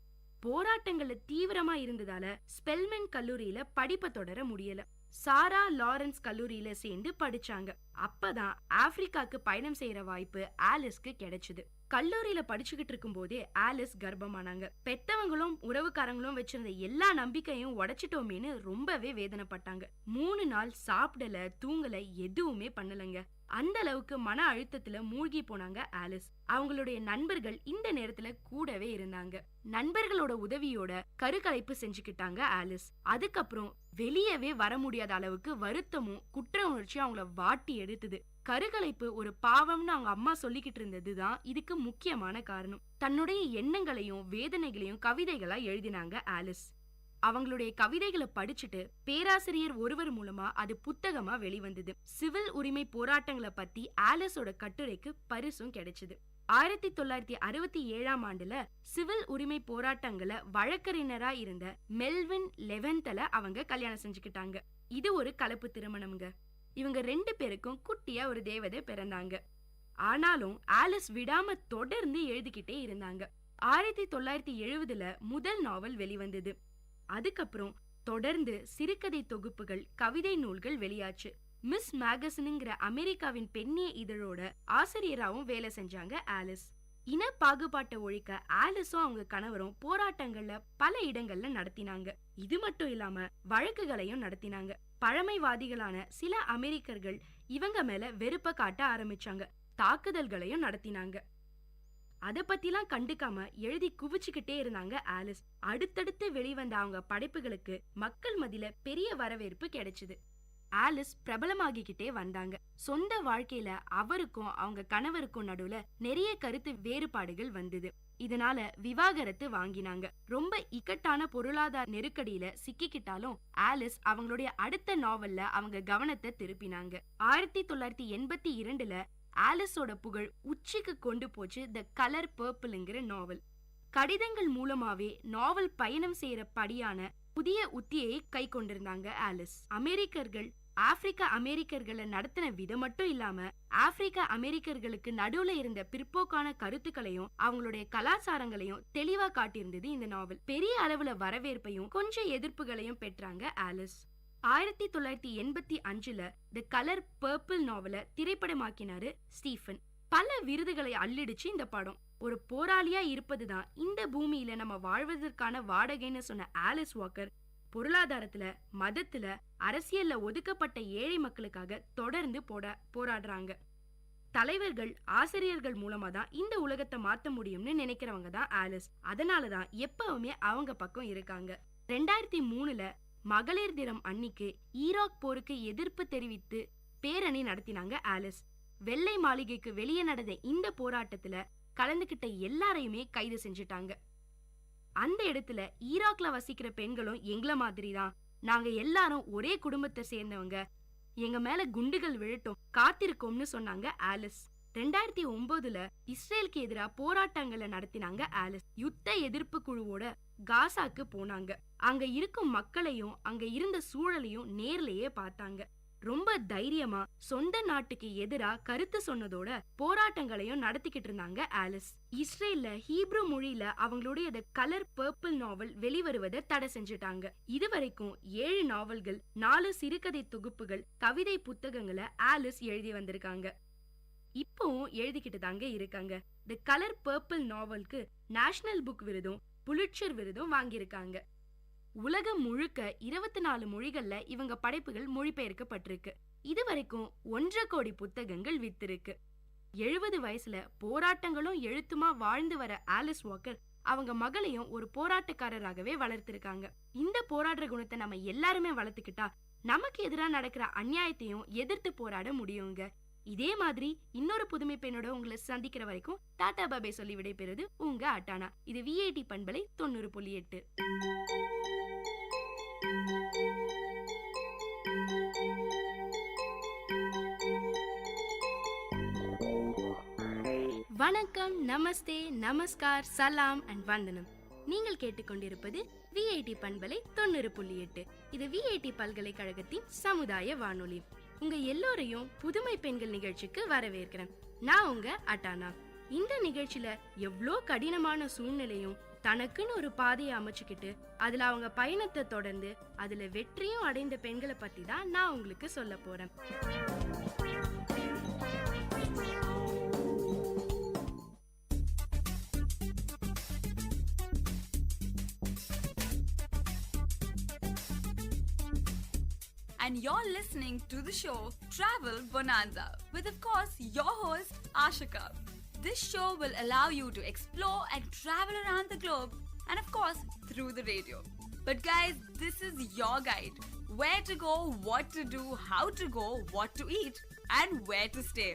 Speaker 15: போராட்டங்கள்ல தீவிரமா இருந்ததால ஸ்பெல்மன் கல்லூரியில படிப்பை தொடர முடியல. சாரா லாரன்ஸ் கல்லூரியில சேர்ந்து படிச்சாங்க. அப்பதான் ஆப்பிரிக்காக்கு பயணம் செய்யற வாய்ப்பு ஆலிஸ்க்கு கிடைச்சது. கல்லூரியில படிச்சுக்கிட்டு இருக்கும் போதே ஆலிஸ் கர்ப்பமானாங்க. பெத்தவங்களும் உறவுக்காரங்களும் வச்சிருந்த எல்லா நம்பிக்கையும் உடைச்சிட்டோமேனு ரொம்பவே வேதனைப்பட்டாங்க. 3 நாள் சாப்பிடல, தூங்கல, எதுவுமே பண்ணலங்க. அந்த அளவுக்கு மன அழுத்தத்துல மூழ்கி போனாங்க ஆலிஸ். அவங்களுடைய நண்பர்கள் இந்த நேரத்துல கூடவே இருந்தாங்க. நண்பர்களோட உதவியோட கருக்கலைப்பு செஞ்சுக்கிட்டாங்க ஆலிஸ். அதுக்கப்புறம் வெளியவே வர முடியாத அளவுக்கு வருத்தமும் குற்ற உணர்ச்சி அவங்கள வாட்டி எடுத்தது. கருக்கலைப்பு ஒரு பாவம்னு அவங்க அம்மா சொல்லிக்கிட்டு இருந்ததுதான் இதுக்கு முக்கியமான காரணம். தன்னுடைய எண்ணங்களையும் வேதனைகளையும் கவிதைகளா எழுதினாங்க ஆலிஸ். அவங்களுடைய கவிதைகளை படிச்சுட்டு பேராசிரியர் ஒருவர் மூலமா அது புத்தகமா வெளிவந்தது. சிவில் உரிமை போராட்டங்களை பத்தி ஆலிஸோட கட்டுரைக்கு பரிசும் கிடைச்சது. 1967 ஆண்டுல சிவில் உரிமை போராட்டங்களை வழக்கறிஞரா இருந்த மெல்வின் லெவன்தல அவங்க கல்யாணம் செஞ்சுக்கிட்டாங்க. இது ஒரு கலப்பு திருமணம்ங்க. இவங்க 2 பேருக்கும் குட்டியா ஒரு தேவதை பிறந்தாங்க. ஆனாலும் ஆலிஸ் விடாம தொடர்ந்து எழுதிக்கிட்டே இருந்தாங்க. 1970 முதல் நாவல் வெளிவந்தது. அதுக்கப்புறம் தொடர்ந்து சிறுகதை தொகுப்புகள், கவிதை நூல்கள் வெளியாச்சு. மிஸ் மேகசின்ங்கிற அமெரிக்காவின் பெண்ணிய இதழோட ஆசிரியராகவும் வேலை செஞ்சாங்க ஆலிஸ். இன பாகுபாட்டை ஒழிக்க ஆலிஸும் அவங்க கணவரும் போராட்டங்கள்ல பல இடங்கள்ல நடத்தினாங்க. இது மட்டும் இல்லாம வழக்குகளையும் நடத்தினாங்க. பழமைவாதிகளான சில அமெரிக்கர்கள் இவங்க மேல வெறுப்ப காட்ட ஆரம்பிச்சாங்க. தாக்குதல்களையும் நடத்தினாங்க. அத பத்திலாம் கண்டுக்காம எழுதி குவிச்சுக்கிட்டே இருந்தாங்க ஆலிஸ். அடுத்தடுத்து வெளிவந்த அவங்க படைப்புகளுக்கு மக்கள் மத்தியில பெரிய வரவேற்பு கிடைச்சது. ஆலிஸ் பிரபலமாகிக்கிட்டே வந்தாங்க. சொந்த வாழ்க்கையில அவருக்கும் அவங்க கணவருக்கும் நடுவுல நிறைய கருத்து வேறுபாடுகள் வந்தது. இதனால விவாகரத்து வாங்கினாங்க. ரொம்ப இக்கட்டான பொருளாதார நெருக்கடியில சிக்கிக்கிட்டாலும் ஆலிஸ் அவங்களுடைய அடுத்த நாவல்ல அவங்க கவனத்தை திருப்பினாங்க. 1982 ஆலிஸோட புகழ் உச்சிக்கு கொண்டு போச்சு த கலர் பர்பிள்ங்கிற நாவல். கடிதங்கள் மூலமாவே நாவல் பயணம் செய்யற படியான புதிய உத்தியை கை கொண்டிருந்தாங்க ஆலிஸ். அமெரிக்கர்கள் ஆப்பிரிக்க அமெரிக்கர்களை நடத்தின விதம் மட்டும் இல்லாம ஆப்பிரிக்க அமெரிக்கர்களுக்கு நடுவுல இருந்த பிற்போக்கான கருத்துக்களையும் அவங்களுடைய கலாச்சாரங்களையும் தெளிவா காட்டியிருந்தது இந்த நாவல். பெரிய அளவுல வரவேற்பையும் கொஞ்சம் எதிர்ப்புகளையும் பெற்றாங்க ஆலிஸ். 1985 தி கலர் பர்பிள் நாவலை திரைப்படமாக்கினாரு ஸ்டீஃபன். பல விருதுகளை அள்ளிடுச்சு இந்த படம். ஒரு போராளியா இருப்பதுதான் இந்த பூமியில நம்ம வாழ்வதற்கான வாடகைன்னு சொன்ன ஆலிஸ் வாக்கர் பொருளாதாரத்துல, மதத்துல, அரசியல்ல ஒதுக்கப்பட்ட ஏழை மக்களுக்காக தொடர்ந்து போராடுறாங்க. தலைவர்கள், ஆசிரியர்கள் மூலமா தான் இந்த உலகத்தை மாத்த முடியும்னு நினைக்கிறவங்க தான் ஆலிஸ். அதனாலதான் எப்பவுமே அவங்க பக்கம் இருக்காங்க. 2003 மகளிர் தினம் அன்னிக்கு ஈராக் போருக்கு எதிர்ப்பு தெரிவித்து பேரணி நடத்தினாங்க ஆலிஸ். வெள்ளை மாளிகைக்கு வெளியே நடந்த இந்த போராட்டத்துல கலந்துகிட்ட எல்லாரையுமே கைது செஞ்சுட்டாங்க. அந்த இடத்துல ஈராக்ல வசிக்கிற பெண்களும் எங்கள மாதிரி தான், நாங்க எல்லாரும் ஒரே குடும்பத்தை சேர்ந்தவங்க, எங்க மேல குண்டுகள் விழட்டும் காத்திருக்கோம்னு சொன்னாங்க ஆலிஸ். 2009 இஸ்ரேலுக்கு எதிராக போராட்டங்களை நடத்தினாங்க ஆலிஸ். யுத்த எதிர்ப்பு குழுவோட காசாக்கு போனாங்க. அங்க இருக்கும் மக்களையும் அங்க இருந்த சூழலையும் நேர்லயே பார்த்தாங்க. ரொம்ப தைரியமா சொந்த நாட்டுக்கு எதிரா கருத்து சொன்னதோட போராட்டங்களையும் நடத்திக்கிட்டு இருந்தாங்க ஆலிஸ். இஸ்ரேல்ல ஹீப்ரு மொழியில அவங்களுடைய தி கலர் பர்பிள் நாவல் வெளிவருவதை தடை செஞ்சுட்டாங்க. இதுவரைக்கும் 7 நாவல்கள், 4 சிறுகதை தொகுப்புகள், கவிதை புத்தகங்களை ஆலிஸ் எழுதி வந்திருக்காங்க. இப்பவும் எழுதிக்கிட்டு தாங்க இருக்காங்க. தி கலர் பர்பிள் நாவலுக்கு நேஷனல் புக் விருதும் புலிட்சர் விருதும் வாங்கியிருக்காங்க. உலகம் முழுக்க 24 மொழிகள்ல இவங்க படைப்புகள் மொழிபெயர்க்கப்பட்டிருக்கு. இதுவரைக்கும் 1.5 கோடி புத்தகங்கள் வித்திருக்கு. 70 வயசுல போராட்டங்களும் எழுத்துமா வாழ்ந்து வர ஆலிஸ் வாக்கர் அவங்க மகளையும் ஒரு போராட்டக்காரராகவே வளர்த்திருக்காங்க. இந்த போராடுற குணத்தை நம்ம எல்லாருமே வளர்த்துக்கிட்டா நமக்கு எதிராக நடக்கிற அநியாயத்தையும் எதிர்த்து போராட முடியுங்க. இதே மாதிரி இன்னொரு புதுமை பெண்ணோட உங்களை சந்திக்கிற வரைக்கும் டாடா பாபே சொல்லி விடைபெறுது உங்க அட்டானா. இது VIT பண்பலை 90.8. வணக்கம், நமஸ்தே, நமஸ்கார், சலாம் அண்ட் வந்தனம். நீங்கள் கேட்டுக்கொண்டிருப்பது VIT பண்பலை 90.8. இது VIT பல்கலைக்கழகத்தின் சமுதாய வானொலி. உங்க எல்லோரையும் புதுமை பெண்கள் நிகழ்ச்சிக்கு வரவேற்கிறேன். நான் உங்க அட்டானா. இந்த நிகழ்ச்சியில எவ்வளோ கடினமான சூழ்நிலையும் தனக்குன்னு ஒரு பாதையை அமைச்சுக்கிட்டு அதுல அவங்க பயணத்தை தொடர்ந்து அதுல வெற்றியும் அடைந்த பெண்களை பத்தி தான் நான் உங்களுக்கு சொல்ல போறேன்.
Speaker 14: And you're listening to the show Travel Bonanza with, of course, your host Ashika. This show will allow you to explore and travel around the globe and, of course, through the radio. But guys, this is your guide. Where to go, what to do, how to go, what to eat, and where to stay.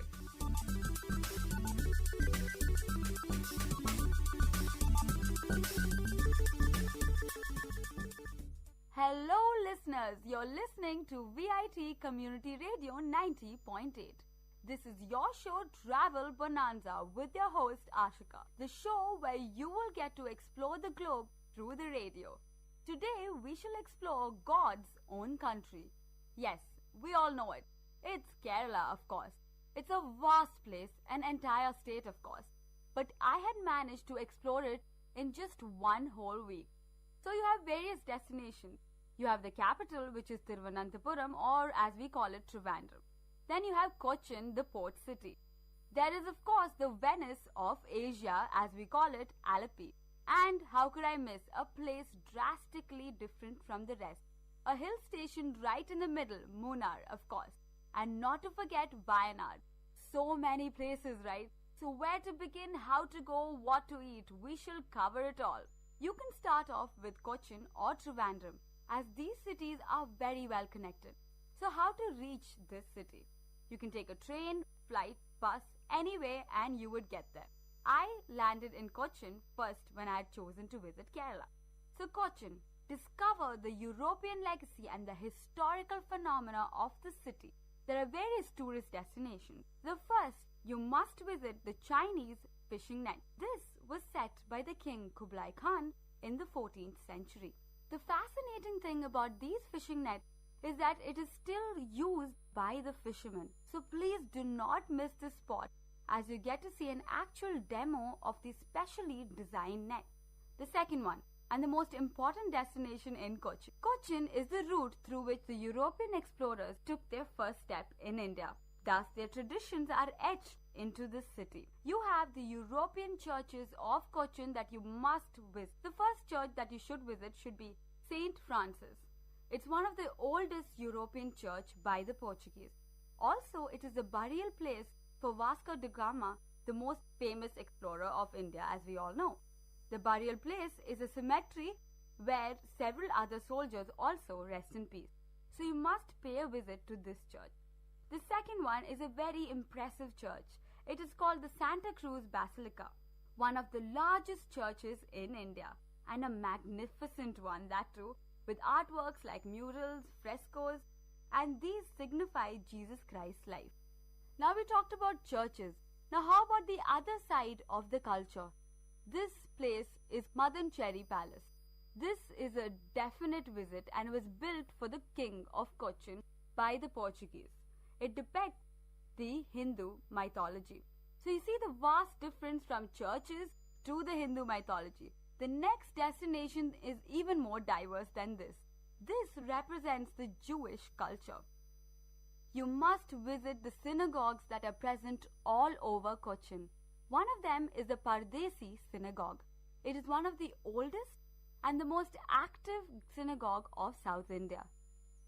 Speaker 14: listeners, you're listening to VIT Community Radio 90.8. This is your show Travel Bonanza with your host Ashika, the show where you will get to explore the globe through the radio. Today we shall explore God's own country. Yes, we all know it. It's Kerala, of course. It's a vast place, an entire state, of course. But I had managed to explore it in just one whole week. So you have various destinations. You have the capital, which is Thiruvananthapuram, or as we call it, Trivandrum. Then you have Cochin, the port city. There is, of course, the Venice of Asia, as we call it, Alleppey. And how could I miss a place drastically different from the rest? A hill station right in the middle, Munnar, of course. And not to forget Wayanad. So many places, right? So where to begin, how to go, what to eat, we shall cover it all. You can start off with Cochin or Trivandrum, as these cities are very well connected. So how to reach this city? You can take a train, flight, bus, anyway, and you would get there. I landed in Cochin first when I had chosen to visit Kerala. So Cochin, discover the European legacy and the historical phenomena of the city. There are various tourist destinations. The first, you must visit the Chinese fishing net. This was set by the king Kublai Khan in the 14th century. The fascinating thing about these fishing nets is that it is still used by the fishermen. So please do not miss this spot as you get to see an actual demo of the specially designed net. The second one, and the most important destination in Cochin. Cochin is the route through which the European explorers took their first step in India. Thus, their traditions are etched into this city. You have the European churches of Cochin that you must visit. The first church that you should visit should be St. Francis. It's one of the oldest European church by the Portuguese. Also, it is the burial place for Vasco da Gama, the most famous explorer of India, as we all know. The burial place is a cemetery where several other soldiers also rest in peace. So you must pay a visit to this church. The second one is a very impressive church. It is called the Santa Cruz Basilica, one of the largest churches in India, and a magnificent one, that too, with artworks like murals, frescoes, and these signify Jesus Christ's life. Now we talked about churches. Now how about the other side of the culture? This place is Madan Cherry Palace. This is a definite visit and was built for the king of Cochin by the Portuguese. It depicts the Hindu mythology. So you see the vast difference from churches to the Hindu mythology. The next destination is even more diverse than this. This represents the Jewish culture. You must visit the synagogues that are present all over Cochin. One of them is the Pardesi synagogue. It is one of the oldest and the most active synagogue of South India.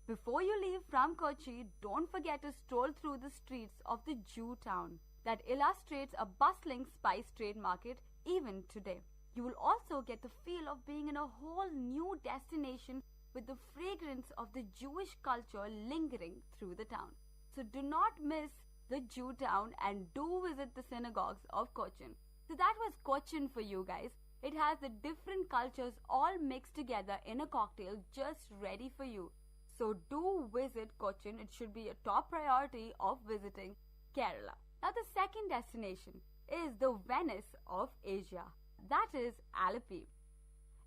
Speaker 14: Before you leave from Kochi, don't forget to stroll through the streets of the Jew town that illustrates a bustling spice trade market even today. You will also get the feel of being in a whole new destination with the fragrance of the Jewish culture lingering through the town. So do not miss the Jew town and do visit the synagogues of Cochin. So that was Cochin for you guys. It has the different cultures all mixed together in a cocktail just ready for you. So do visit Cochin. It should be a top priority of visiting Kerala. Now the second destination is the Venice of Asia. That is Alleppey.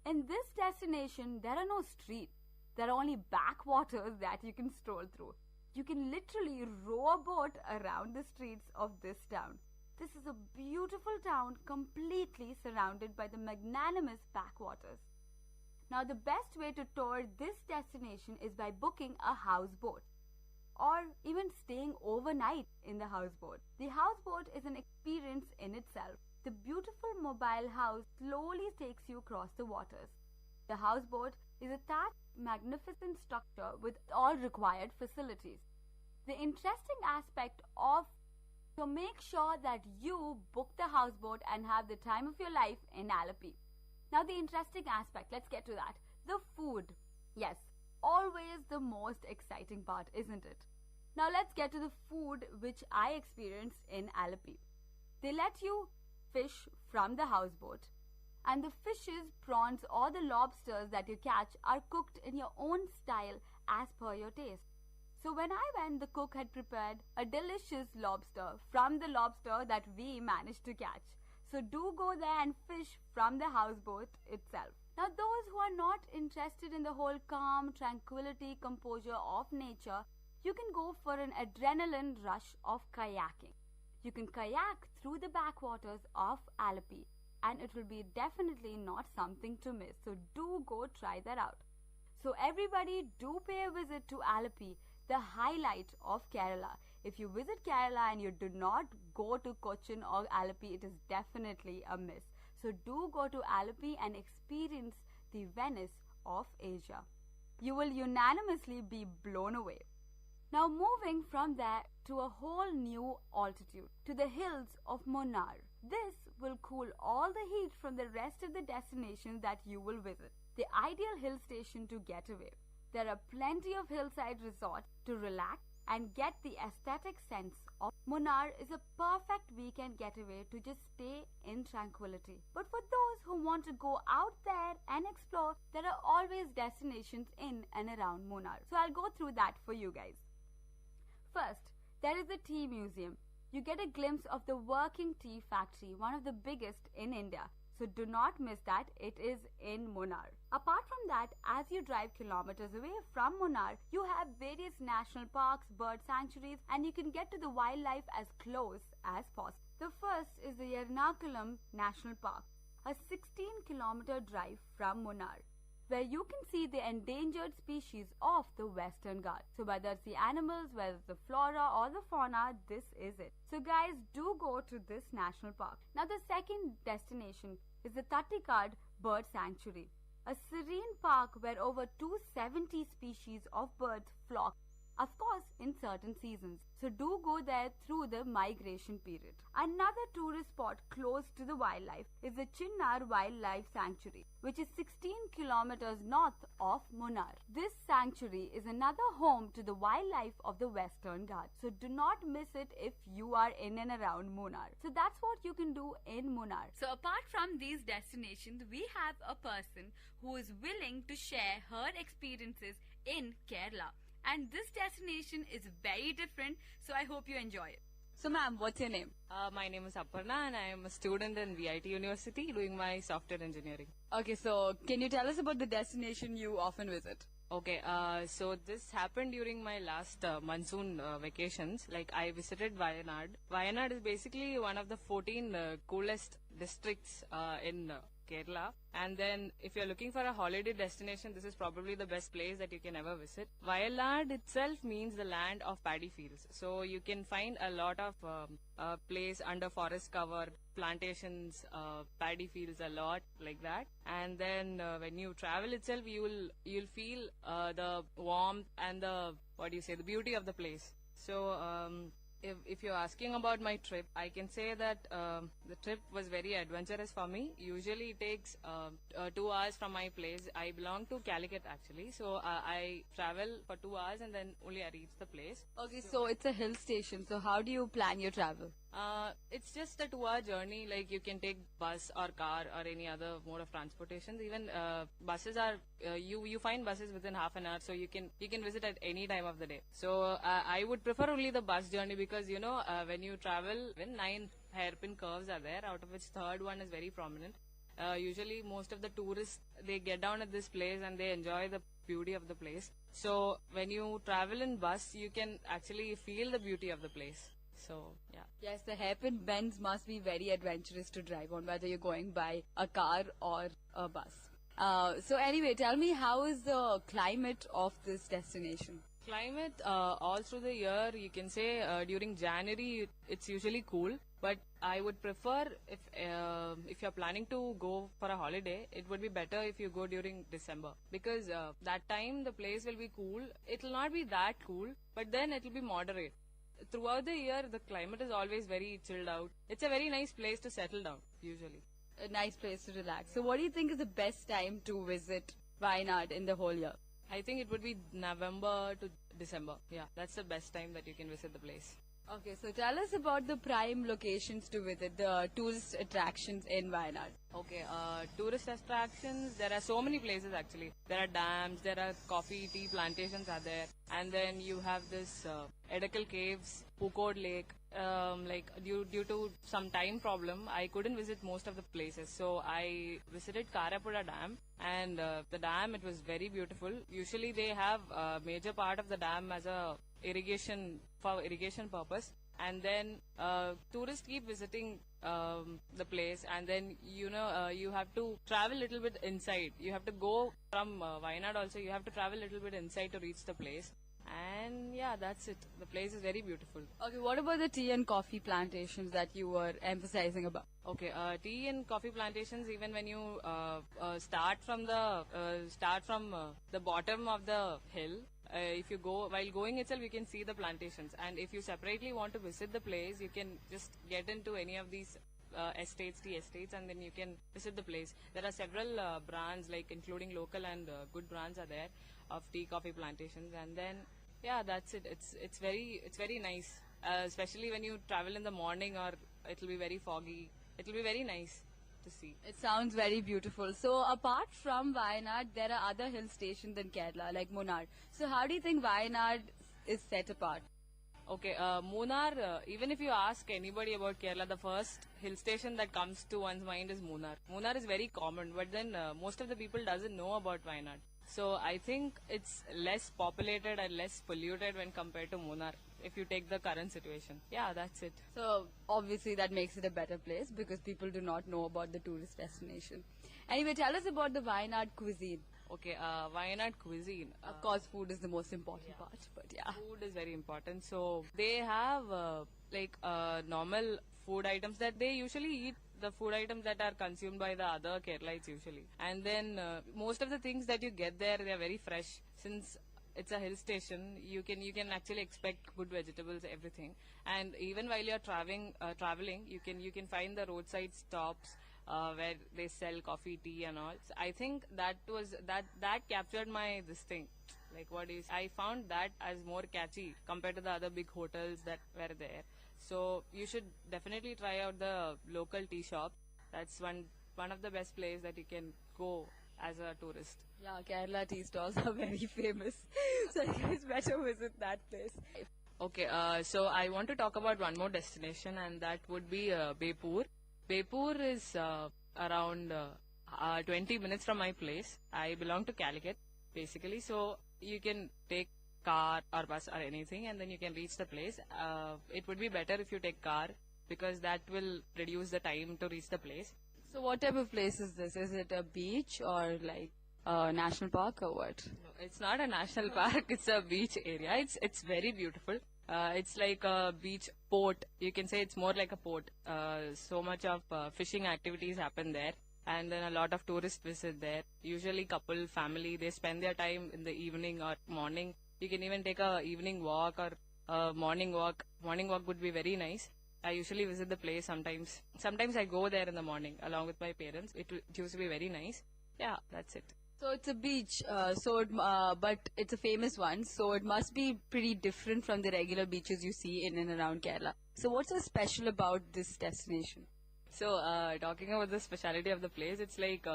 Speaker 14: In this destination, there are no streets. There are only backwaters that you can stroll through. You can literally row a boat around the streets of this town. This is a beautiful town completely surrounded by the magnanimous backwaters. Now the best way to tour this destination is by booking a houseboat or even staying overnight in the houseboat. The houseboat is an experience in itself. The beautiful mobile house slowly takes you across the waters. The houseboat is a thatched, magnificent structure with all required facilities. The interesting aspect of so make sure that you book the houseboat and have the time of your life in Alleppey. Now the interesting aspect, let's get to that. The food. Yes, always the most exciting part, isn't it? Now let's get to the food which I experienced in Alleppey. They let you fish from the houseboat And the fishes, prawns or the lobsters that you catch are cooked in your own style as per your taste. So when I went, the cook had prepared a delicious lobster from the lobster that we managed to catch. So do go there and fish from the houseboat itself. Now those who are not interested in the whole calm, tranquility, composure of nature, you can go for an adrenaline rush of kayaking. You can kayak through the backwaters of Alleppey, and it will be definitely not something to miss. So do go try that out. So everybody do pay a visit to Alleppey, the highlight of Kerala. If you visit Kerala and you do not go to Cochin or Alleppey, it is definitely a miss. So do go to Alleppey and experience the Venice of Asia. You will unanimously be blown away. Now moving from there to a whole new altitude, to the hills of Munnar. This will cool all the heat from the rest of the destinations that you will visit. The ideal hill station to get away. There are plenty of hillside resorts to relax and get the aesthetic sense of. Munnar is a perfect weekend getaway to just stay in tranquility. But for those who want to go out there and explore, there are always destinations in and around Munnar. So I'll go through that for you guys. First, there is the tea museum. You get a glimpse of the working tea factory, one of the biggest in India. So do not miss that, it is in Munnar. Apart from that, as you drive kilometers away from Munnar, you have various national parks, bird sanctuaries, and you can get to the wildlife as close as possible. The first is the Ernakulam National Park, a 16-kilometer drive from Munnar, where you can see the endangered species of the Western Ghats. So whether it's the animals, whether it's the flora or the fauna, this is it. So guys, do go to this national park. Now the second destination is the Tattikad Bird Sanctuary, a serene park where over 270 species of birds flock, of course in certain seasons. So do go there through the migration period. Another tourist spot close to the wildlife is the Chinnar Wildlife Sanctuary, which is 16 kilometers north of Munnar. This sanctuary is another home to the wildlife of the Western Ghats. So do not miss it if you are in and around Munnar. So that's what you can do in Munnar. So apart from these destinations, we have a person who is willing to share her experiences in Kerala. And this destination is very different, so I hope you enjoy it. So ma'am, what's your name?
Speaker 16: My name is Aparna and I am a student in VIT University doing my software engineering.
Speaker 14: Okay, so can you tell us about the destination you often visit?
Speaker 16: Okay, so this happened during my last monsoon vacations. Like I visited Wayanad. Wayanad is basically one of the 14 coolest districts in Kerala. And then if you're looking for a holiday destination, this is probably the best place that you can ever visit. Wayanad itself means the land of paddy fields. So you can find a lot of place under forest cover, plantations, paddy fields, a lot like that. And then when you travel itself, you'll feel the warmth and the beauty of the place. So if you're asking about my trip, I can say that the trip was very adventurous for me. Usually it takes 2 hours from my place. I belong to Calicut actually, so I travel for 2 hours and then only I reach the place.
Speaker 14: Okay, so it's a hill station. So how do you plan your travel?
Speaker 16: It's just a 2-hour journey. Like you can take bus or car or any other mode of transportation. Even buses are you find buses within half an hour, so you can visit at any time of the day. So I would prefer only the bus journey because when you travel, when 9 hairpin curves are there, out of which third one is very prominent. Usually most of the tourists, they get down at this place and they enjoy the beauty of the place. So when you travel in bus, you can actually feel the beauty of the place. So, yeah.
Speaker 14: Yes, the hairpin bends must be very adventurous to drive on, whether you're going by a car or a bus. So anyway, tell me, how is the climate of this destination?
Speaker 16: Climate all through the year, you can say during January it's usually cool, but I would prefer if you're planning to go for a holiday, it would be better if you go during December, because that time the place will be cool. It will not be that cool, but then it will be moderate. Throughout the year, the climate is always very chilled out. It's a very nice place to settle down, usually.
Speaker 14: A nice place to relax. So what do you think is the best time to visit Wayanad in the whole year?
Speaker 16: I think it would be November to December. Yeah, that's the best time that you can visit the place.
Speaker 14: Okay, so tell us about the prime locations to visit, the tourist attractions in Wayanad.
Speaker 16: Okay, tourist attractions, there are so many places actually. There are dams, there are coffee, tea plantations are there. And then you have this Edakal Caves, Pukod Lake. Like due to some time problem, I couldn't visit most of the places. So I visited Karapuda Dam, and the dam, it was very beautiful. Usually they have a major part of the dam as a irrigation purpose, and then tourists keep visiting the place, and then you have to travel a little bit inside. You have to go from Wayanad also. You have to travel a little bit inside to reach the place. And yeah, that's it. The place is very beautiful.
Speaker 14: Okay, what about the tea and coffee plantations that you were emphasizing about?
Speaker 16: Okay, tea and coffee plantations. Even when you start from the bottom of the hill, if you go while going itself, you can see the plantations. And if you separately want to visit the place, you can just get into any of these tea estates, and then you can visit the place. There are several brands, like including local and good brands are there of tea coffee plantations. And then yeah, that's it. It's very nice, especially when you travel in the morning, or it'll be very foggy. It'll be very nice to see.
Speaker 14: It sounds very beautiful. So apart from Wayanad, there are other hill stations in Kerala like Munnar. So how do you think Wayanad is set apart?
Speaker 16: Okay, Munnar, even if you ask anybody about Kerala, the first hill station that comes to one's mind is Munnar. Munnar is very common, but then most of the people doesn't know about Wayanad. So I think it's less populated and less polluted when compared to Munnar, if you take the current situation. Yeah, that's it.
Speaker 14: So obviously that makes it a better place because people do not know about the tourist destination. Anyway, tell us about the Wayanad cuisine.
Speaker 16: Okay, Wayanad cuisine.
Speaker 14: Of course, food is the most important part, but yeah.
Speaker 16: Food is very important. So they have normal food items that they usually eat, the food items that are consumed by the other Keralites usually. And then most of the things that you get there, they are very fresh. Since it's a hill station, you can actually expect good vegetables, everything. And even while you're traveling, you can find the roadside stops where they sell coffee, tea, and all. So I think that captured my this thing. Like I found that as more catchy compared to the other big hotels that were there. So you should definitely try out the local tea shop. That's one of the best places that you can go as a tourist.
Speaker 14: Yeah, Kerala tea stalls are very famous. So you guys better visit that place.
Speaker 16: Okay, so I want to talk about one more destination, and that would be Bepur. Bepur is around 20 minutes from my place. I belong to Calicut, basically. So you can take car or bus or anything, and then you can reach the place. It would be better if you take car, because that will reduce the time to reach the place.
Speaker 14: So what type of place is this? Is it a beach or like a national park or what?
Speaker 16: No, it's not a national park. It's a beach area. It's very beautiful. It's like a beach port. You can say it's more like a port. So much of fishing activities happen there. And then a lot of tourists visit there. Usually couple, family, they spend their time in the evening or morning. You can even take a evening walk or a morning walk. Morning walk would be very nice. I usually visit the place sometimes. Sometimes I go there in the morning along with my parents. It used to be very nice. Yeah, that's it.
Speaker 14: So it's a beach, but it's a famous one, so it must be pretty different from the regular beaches you see in and around Kerala. So what's so special about this destination?
Speaker 16: So talking about the speciality of the place, it's like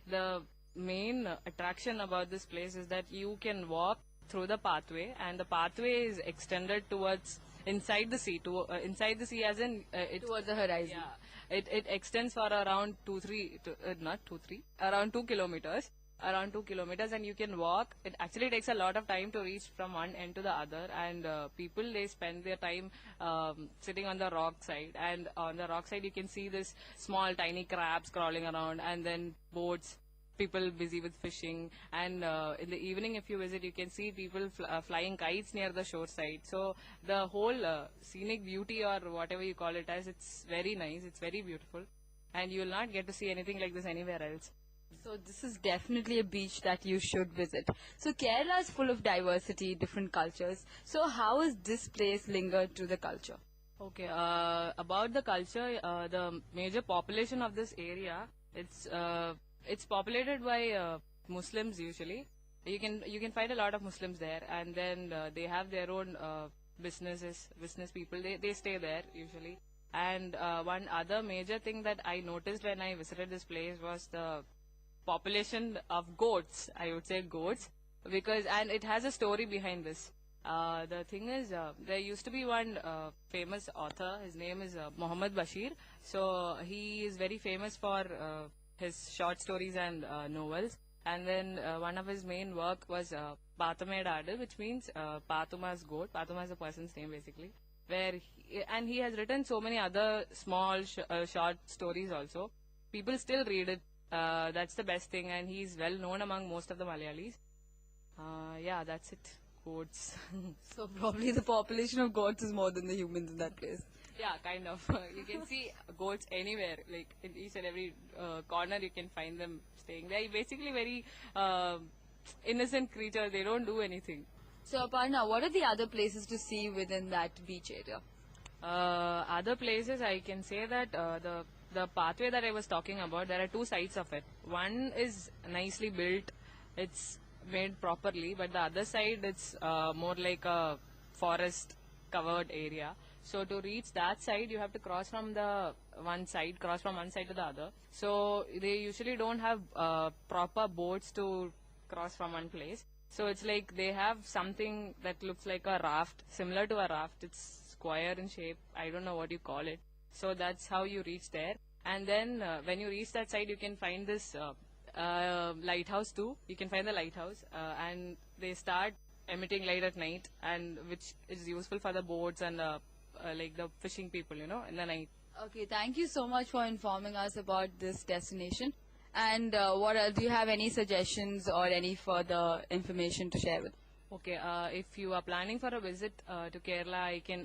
Speaker 16: the main attraction about this place is that you can walk through the pathway, and the pathway is extended towards inside the sea, inside the sea as in
Speaker 14: towards the horizon.
Speaker 16: Yeah, it extends for around around 2 kilometers. Around 2 kilometers, and you can walk. It actually takes a lot of time to reach from one end to the other, and people, they spend their time sitting on the rock side, and on the rock side you can see this small tiny crabs crawling around, and then boats, people busy with fishing, and in the evening if you visit, you can see people flying kites near the shore side. So the whole scenic beauty, or whatever you call it as, it's very nice, it's very beautiful, and you will not get to see anything like this anywhere else.
Speaker 14: So this is definitely a beach that you should visit. So Kerala is full of diversity, different cultures. So how is this place linked to the culture?
Speaker 16: Okay, about the culture, the major population of this area, it's populated by Muslims usually. You can find a lot of Muslims there, and then they have their own business people, they stay there usually. And one other major thing that I noticed when I visited this place was the population of goats. I would say goats, and it has a story behind this. The thing is, there used to be one famous author. His name is Muhammad Bashir. So he is very famous for his short stories and novels. And then one of his main work was Pathumed Adu, which means Pathuma's goat. Pathuma is a person's name basically. And he has written so many other small short stories also. People still read it. That's the best thing, and he's well known among most of the Malayalis. Yeah, that's it. Goats.
Speaker 14: So probably the population of goats is more than the humans in that place.
Speaker 16: Yeah, kind of. You can see goats anywhere, like in each and every corner you can find them staying. They're basically very innocent creatures. They don't do anything.
Speaker 14: So Aparna, what are the other places to see within that beach area?
Speaker 16: Other places, I can say that the pathway that I was talking about, there are two sides of it. One is nicely built. It's made properly, but the other side, it's more like a forest covered area. So to reach that side, you have to cross from one side to the other. So they usually don't have proper boats to cross from one place. So it's like they have something that looks like a raft, similar to a raft. It's square in shape. I don't know what you call it. So that's how you reach there. And then when you reach that side, you can find this lighthouse too. You can find the lighthouse, and they start emitting light at night, and which is useful for the boats and like the fishing people, in the night.
Speaker 14: Okay, thank you so much for informing us about this destination. And do you have any suggestions or any further information to share with?
Speaker 16: Okay, if you are planning for a visit to Kerala,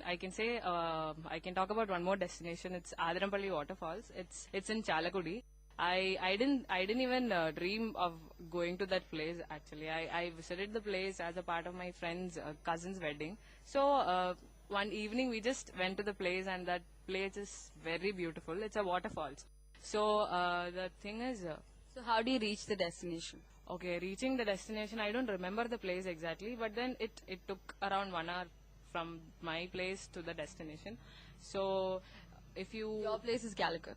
Speaker 16: I can say I can talk about one more destination. It's Adirampalli Waterfalls. It's in Chalakudi. I didn't even dream of going to that place. Actually, I visited the place as a part of my friend's cousin's wedding. So one evening we just went to the place, and that place is very beautiful. It's a waterfalls. So the thing is,
Speaker 14: so how do you reach the destination?
Speaker 16: Okay, reaching the destination, I don't remember the place exactly, but then it took around 1 hour from my place to the destination. So if you...
Speaker 14: Your place is Calicut?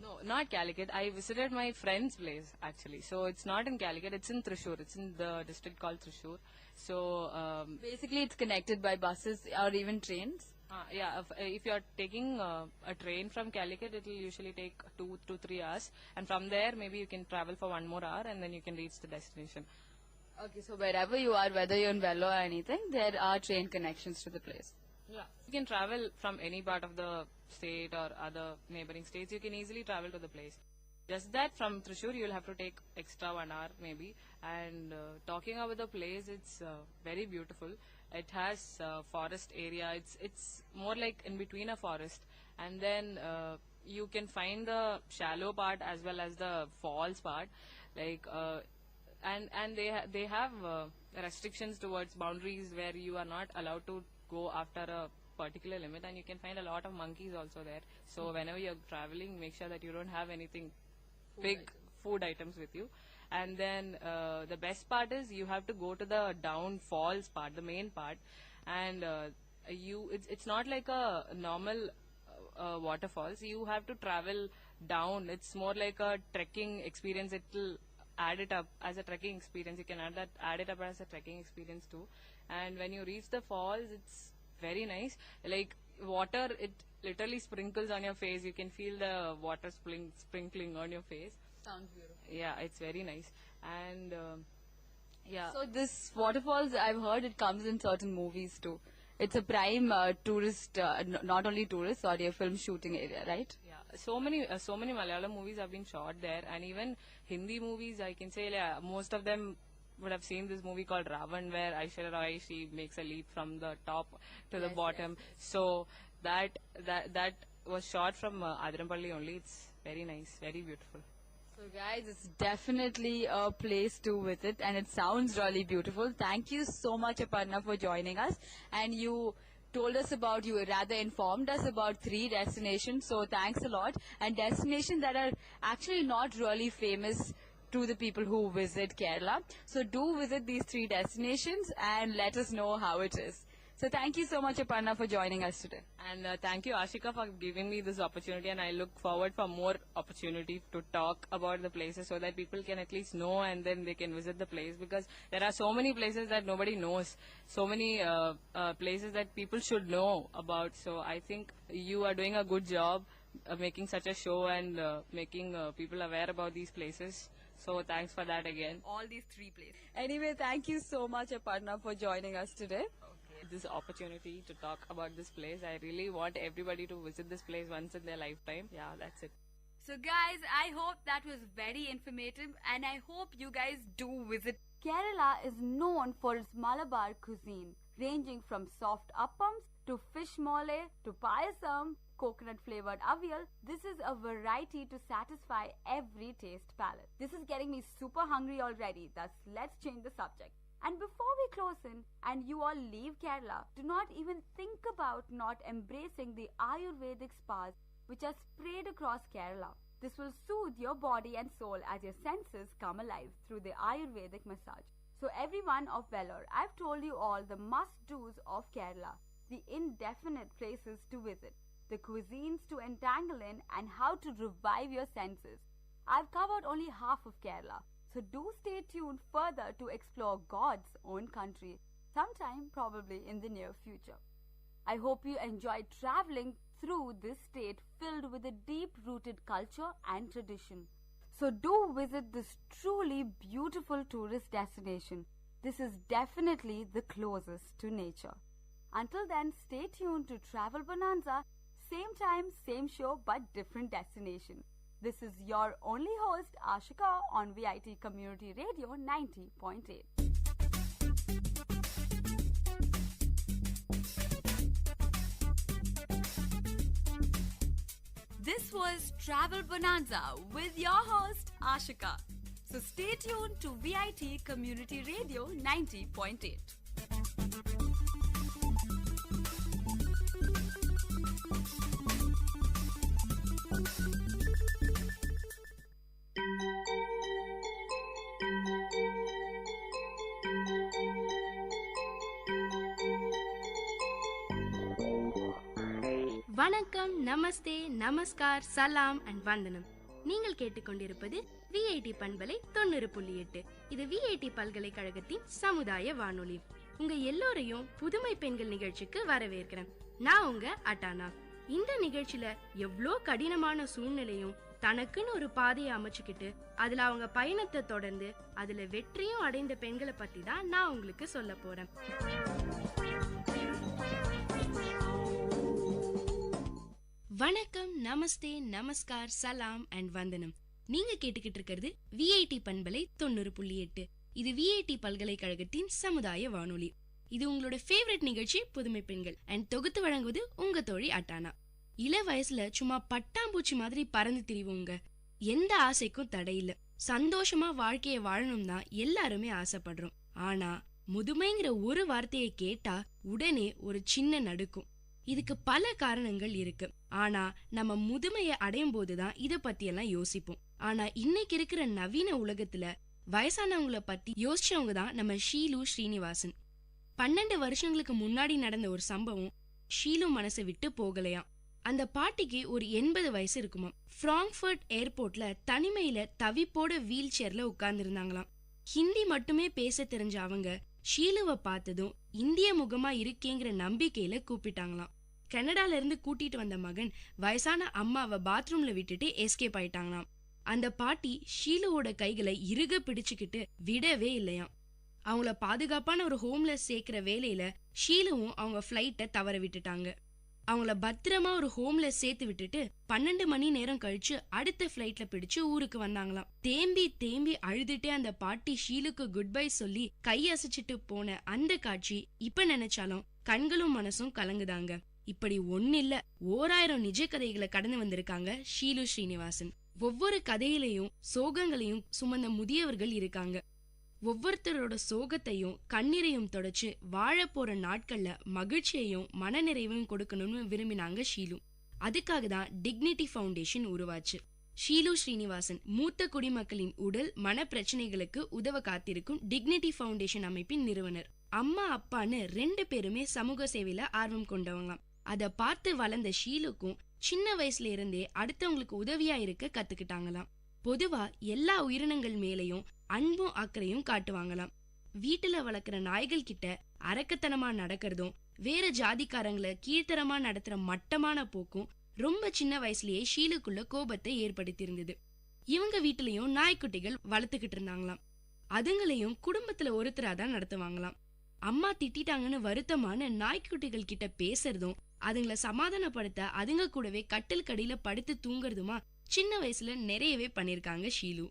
Speaker 16: No, not Calicut. I visited my friend's place actually. So it's not in Calicut, it's in Thrissur. It's in the district called Thrissur. So
Speaker 14: basically it's connected by buses or even trains?
Speaker 16: Yeah, if you're taking a train from Calicut, it will usually take 2 to 3 hours. And from there, maybe you can travel for 1 more hour, and then you can reach the destination.
Speaker 14: Okay, so wherever you are, whether you're in Vellore or anything, there are train connections to the place.
Speaker 16: Yeah. You can travel from any part of the state or other neighboring states. You can easily travel to the place. Just that from Thrissur, you'll have to take extra 1 hour maybe. And talking about the place, it's very beautiful. It has forest area. It's more like in between a forest. And then you can find the shallow part as well as the falls part. Like and they have restrictions towards boundaries where you are not allowed to go after a particular limit, and you can find a lot of monkeys also there. So whenever you're traveling, make sure that you don't have anything food items with you. And then the best part is you have to go to the down falls part, the main part, and it's not like a normal waterfalls. You have to travel down. It's more like a trekking experience. It'll add it up as a trekking experience. You can add it up as a trekking experience too. And when you reach the falls, it's very nice. Like water, it literally sprinkles on your face. You can feel the water sprinkling on your face.
Speaker 14: Sounds beautiful.
Speaker 16: Yeah, it's very nice. And yeah.
Speaker 14: So this waterfalls, I've heard it comes in certain movies too. It's a prime tourist, not only tourist, sorry, a film shooting area, right?
Speaker 16: Yeah, so many Malayalam movies have been shot there, and even Hindi movies. I can say most of them would have seen this movie called Ravan, where Aishwarya Rai, she makes a leap from the top to the bottom. Yes. So that was shot from Adirampalli only. It's very nice, very beautiful.
Speaker 14: So guys, it's definitely a place to visit, and it sounds really beautiful. Thank you so much, Aparna, for joining us. And you told us about, you rather informed us about 3 destinations, so thanks a lot. And destinations that are actually not really famous to the people who visit Kerala. So do visit these 3 destinations and let us know how it is.
Speaker 16: So thank you so much, Aparna, for joining us today. And thank you, Ashika, for giving me this opportunity. And I look forward for more opportunity to talk about the places so that people can at least know and then they can visit the place. Because there are so many places that nobody knows. So many places that people should know about. So I think you are doing a good job making such a show and making people aware about these places. So thanks for that again.
Speaker 14: All these 3 places.
Speaker 16: Anyway, thank you so much, Aparna, for joining us today. This opportunity to talk about this place. I really want everybody to visit this place once in their lifetime. Yeah, that's it.
Speaker 14: So guys, I hope that was very informative and I hope you guys do visit. Kerala is known for its Malabar cuisine, ranging from soft appams to fish mole to payasam, coconut flavored avial. This is a variety to satisfy every taste palate. This is getting me super hungry already, thus let's change the subject. And before we close in and you all leave Kerala, do not even think about not embracing the Ayurvedic spas which are sprayed across Kerala. This will soothe your body and soul as your senses come alive through the Ayurvedic massage. So everyone of Vellore, I've told you all the must-dos of Kerala, the indefinite places to visit, the cuisines to entangle in and how to revive your senses. I've covered only half of Kerala. So do stay tuned further to explore God's own country, sometime probably in the near future. I hope you enjoyed traveling through this state filled with a deep-rooted culture and tradition. So do visit this truly beautiful tourist destination. This is definitely the closest to nature. Until then, stay tuned to Travel Bonanza, same time, same show, but different destination. This is your only host, Ashika, on VIT Community Radio 90.8. This was Travel Bonanza with your host, Ashika. So stay tuned to VIT Community Radio 90.8.
Speaker 15: வணக்கம், நமஸ்தே, நமஸ்கார், சலாம் and வந்தனம். நீங்கள் கேட்டுக்கொண்டிருப்பது VIT பண்பலை 90.8. இது VIT பல்கலைக்கழகத்தின் சமுதாய வானொலி. உங்க எல்லோரையும் புதுமை பெண்கள் நிகழ்ச்சிக்கு வரவேற்கிறேன். நான் உங்க அட்டானா. இந்த நிகழ்ச்சியில எவ்வளோ கடினமான சூழ்நிலையும் தனக்குன்னு ஒரு பாதையை அமைச்சுக்கிட்டு அதுல அவங்க பயணத்தை தொடர்ந்து அதுல வெற்றியும் அடைந்த பெண்களை பத்தி தான் நான் உங்களுக்கு சொல்ல போறேன். வணக்கம், நமஸ்தே, நமஸ்கார், சலாம் அண்ட் வந்தனம். நீங்க கேட்டுக்கிட்டு இருக்கிறது VIT பண்பலை 90.8. இது VIT பல்கலைக்கழகத்தின் சமுதாய வானொலி. இது உங்களோட ஃபேவரட் நிகழ்ச்சி புதுமை பெண்கள் அண்ட் தொகுத்து வழங்குவது உங்க தோழி அட்டானா. இள வயசுல சும்மா பட்டாம்பூச்சி மாதிரி பறந்து திரிவோங்க. எந்த ஆசைக்கும் தடையில்ல. சந்தோஷமா வாழ்க்கைய வாழணும் தான் எல்லாருமே ஆசைப்படுறோம். ஆனா முதுமைங்கிற ஒரு வார்த்தையை கேட்டா உடனே ஒரு சின்ன நடுக்கும். இதுக்கு பல காரணங்கள் இருக்கு. ஆனா நம்ம முதுமையை அடையும் போதுதான் இத பத்தி எல்லாம் யோசிப்போம். ஆனா இன்னைக்கு இருக்கிற நவீன உலகத்துல வயசானவங்கள பத்தி யோசிச்சவங்க தான் நம்ம ஷீலு ஸ்ரீனிவாசன். 12 வருஷங்களுக்கு முன்னாடி நடந்த ஒரு சம்பவம் ஷீலு மனசை விட்டு போகலையாம். அந்த பாட்டிக்கு ஒரு 80 வயசு இருக்குமா. பிராங்க்ஃபர்ட் ஏர்போர்ட்ல தனிமையில தவிப்போட வீல் சேர்ல உட்கார்ந்து இருந்தாங்களாம். ஹிந்தி மட்டுமே பேச தெரிஞ்ச அவங்க ஷீலுவை பார்த்ததும் இந்திய முகமா இருக்கேங்கிற நம்பிக்கையில கூப்பிட்டாங்களாம். கனடால இருந்து கூட்டிட்டு வந்த மகன் வயசான அம்மாவை பாத்ரூம்ல விட்டுட்டு எஸ்கேப் ஆயிட்டாங்களாம். அந்த பாட்டி ஷீலுவோட கைகளை இறுக பிடிச்சுக்கிட்டு விடவே இல்லையாம். அவங்கள பாதுகாப்பான ஒரு ஹோம்ல சேர்க்கிற வேலையில ஷீலுவும் அவங்க ஃபிளைட்டை தவற விட்டுட்டாங்க. அவங்கள பத்திரமா ஒரு ஹோம்ல சேர்த்து விட்டுட்டு 12 மணி நேரம் கழிச்சு அடுத்த ஃபிளைட்ல பிடிச்சு ஊருக்கு வந்தாங்களாம். தேம்பி தேம்பி அழுதுட்டே அந்த பாட்டி ஷீலுக்கு குட் பை சொல்லி கையசைச்சிட்டு போன அந்த காட்சி இப்ப நினைச்சாலும் கண்களும் மனசும் கலங்குதாங்க. இப்படி ஒன்னில்ல 1000 நிஜ கதைகளை கடந்து வந்திருக்காங்க ஷீலு ஸ்ரீனிவாசன். ஒவ்வொரு கதையிலையும் சோகங்களையும் சுமந்த முதியவர்கள் இருக்காங்க. ஒவ்வொருத்தரோட சோகத்தையும் கண்ணீரையும் தொடச்சு வாழ போற நாட்கள்ல மகிழ்ச்சியையும் மனநிறைவையும் கொடுக்கணும்னு விரும்பினாங்க ஷீலு. அதுக்காக தான் டிக்னிட்டி ஃபவுண்டேஷன் உருவாச்சு. ஷீலு ஸ்ரீனிவாசன் மூத்த குடிமக்களின் உடல் மன பிரச்சனைகளுக்கு உதவ காத்திருக்கும் டிக்னிட்டி ஃபவுண்டேஷன் அமைப்பின் நிறுவனர். அம்மா அப்பான்னு 2 பேருமே சமூக சேவையில ஆர்வம் கொண்டவங்களாம். அத பார்த்து வளர்ந்த ஷீலுக்கும் சின்ன வயசுல இருந்தே அடுத்தவங்களுக்கு உதவியா இருக்க கத்துக்கிட்டாங்களாம். பொதுவா எல்லா உயிரினங்கள் மேலையும் அன்பும் அக்கறையும் காட்டுவாங்களாம். வீட்டுல வளர்க்குற நாய்கள் கிட்ட அரக்கத்தனமா நடக்கிறதும் வேற ஜாதிக்காரங்களை கீழ்த்தரமா நடத்துற மட்டமான போக்கும் ரொம்ப சின்ன வயசுலயே ஷீலுக்குள்ள கோபத்தை ஏற்படுத்தி இருந்தது. இவங்க வீட்டுலயும் நாய்க்குட்டிகள் வளர்த்துக்கிட்டு இருந்தாங்களாம். அதுங்களையும் குடும்பத்துல ஒருத்தராதான் நடத்துவாங்களாம். அம்மா திட்டாங்கன்னு வருத்தமான நாய்க்குட்டிகள் கிட்ட பேசுறதும் அதுங்களை சமாதானப்படுத்த அதுங்க கூடவே கட்டில் கடியில படுத்து தூங்குறதுமா சின்ன வயசுல நிறையவே பண்ணிருக்காங்க ஷீலு.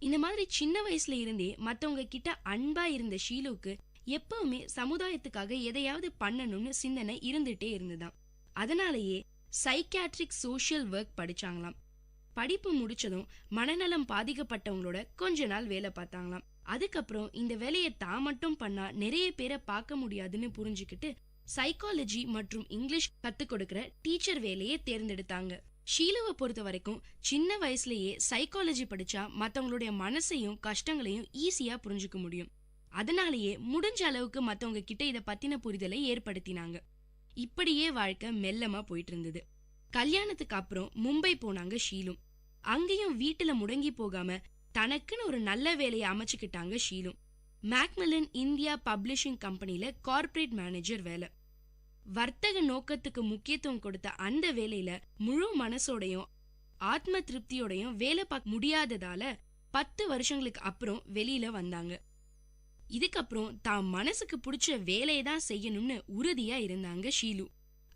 Speaker 15: இந்த மாதிரி சின்ன வயசுல இருந்தே மத்தவங்க கிட்ட அன்பா இருந்த ஷீலுக்கு எப்பவுமே சமுதாயத்துக்காக எதையாவது பண்ணணும்னு சிந்தனை இருந்துட்டே இருந்துதான். அதனாலேயே சைக்கியாட்ரிக் சோஷியல் ஒர்க் படிச்சாங்களாம். படிப்பு முடிச்சதும் மனநலம் பாதிக்கப்பட்டவங்களோட கொஞ்ச நாள் வேலை பார்த்தாங்களாம். அதுக்கப்புறம் இந்த வேலையை தான் மட்டும் பண்ணா நிறைய பேரை பார்க்க முடியாதுன்னு புரிஞ்சுக்கிட்டு சைக்காலஜி மற்றும் இங்கிலீஷ் கத்துக் கொடுக்கிற டீச்சர் வேலையை தேர்ந்தெடுத்தாங்க. ஷீலுவை பொறுத்த வரைக்கும் சின்ன வயசுலயே சைக்காலஜி படிச்சா மத்தவங்களுடைய மனசையும் கஷ்டங்களையும் ஈஸியா புரிஞ்சுக்க முடியும். அதனாலேயே முடிஞ்ச அளவுக்கு மத்தவங்க கிட்ட இத பத்தின புரிதலை ஏற்படுத்தினாங்க. இப்படியே வாழ்க்கை மெல்லமா போயிட்டு இருந்தது. கல்யாணத்துக்கு அப்புறம் மும்பை போனாங்க ஷீலு. அங்கேயும் வீட்டுல முடங்கி போகாம தனக்குன்னு ஒரு நல்ல வேலையை அமைச்சுக்கிட்டாங்க ஷீலு. மேக்மில்லன் இந்தியா பப்ளிஷிங் கம்பெனில கார்ப்பரேட் மேனேஜர் வேலை. வர்த்தக நோக்கத்துக்கு முக்கியத்துவம் கொடுத்த அந்த வேலையில முழு மனசோடையும் ஆத்ம திருப்தியோடையும் வேலை பார்க்க முடியாததால 10 வருஷங்களுக்கு அப்புறம் வெளியில வந்தாங்க. இதுக்கப்புறம் தான் மனசுக்கு பிடிச்ச வேலையை தான் செய்யணும்னு உறுதியா இருந்தாங்க ஷீலு.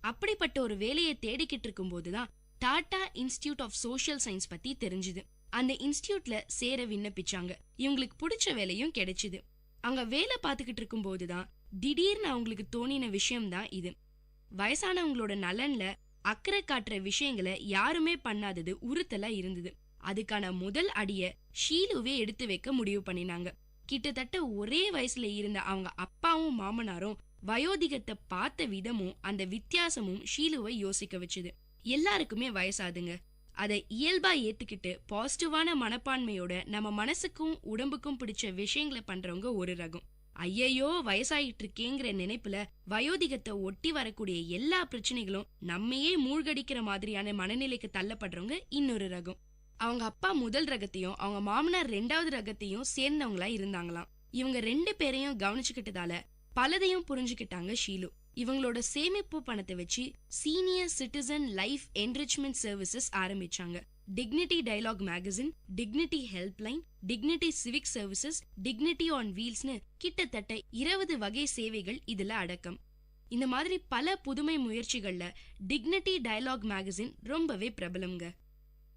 Speaker 15: அப்படிப்பட்ட ஒரு வேலையை தேடிக்கிட்டு இருக்கும் போதுதான் Tata institute of social science பத்தி தெரிஞ்சுது. அந்த இன்ஸ்டிடியூட்ல சேர விண்ணப்பிச்சாங்க. இவங்களுக்கு பிடிச்ச வேலையும் கிடைச்சுது. அங்க வேலை பார்த்துக்கிட்டு இருக்கும் போதுதான் திடீர்னு அவங்களுக்கு தோணின விஷயம்தான் இது. வயசானவங்களோட நலன்ல அக்கறை காட்டுற விஷயங்களை யாருமே பண்ணாதது உறுத்தலா இருந்தது. அதுக்கான முதல் அடிய ஷீலுவே எடுத்து வைக்க முடிவு பண்ணினாங்க. கிட்டத்தட்ட ஒரே வயசுல இருந்த அவங்க அப்பாவும் மாமனாரும் வயோதிகத்தை பார்த்த விதமும் அந்த வித்தியாசமும் ஷீலுவை யோசிக்க வச்சுது. எல்லாருக்குமே வயசாதுங்க. அதை இயல்பா ஏத்துக்கிட்டு பாசிட்டிவான மனப்பான்மையோட நம்ம மனசுக்கும் உடம்புக்கும் பிடிச்ச விஷயங்களை பண்றவங்க ஒரு ரகம். ஐயையோ வயசாயிட்டு இருக்கேங்கிற நினைப்புல வயோதிகத்தை ஒட்டி வரக்கூடிய எல்லா பிரச்சனைகளும் நம்மையே மூழ்கடிக்கிற மாதிரியான மனநிலைக்கு தள்ளப்படுறவங்க இன்னொரு ரகம். அவங்க அப்பா முதல் ரகத்தையும் அவங்க மாமனார் 2வது ரகத்தையும் சேர்ந்தவங்களா இருந்தாங்களாம். இவங்க 2 பேரையும் கவனிச்சுக்கிட்டதால பலதையும் புரிஞ்சுக்கிட்டாங்க ஷீலு. இவங்களோட சேமிப்பு பணத்தை வச்சு senior citizen life enrichment services ஆரம்பிச்சாங்க. Dignity dialogue magazine, dignity helpline, dignity civic services, dignity on வீல்ஸ்னு கிட்டத்தட்ட 20 வகை சேவைகள் இதுல அடக்கம். இந்த மாதிரி பல புதுமை முயற்சிகள்ல டிக்னிட்டி டயலாக் மேகசின் ரொம்பவே பிரபலம்ங்க.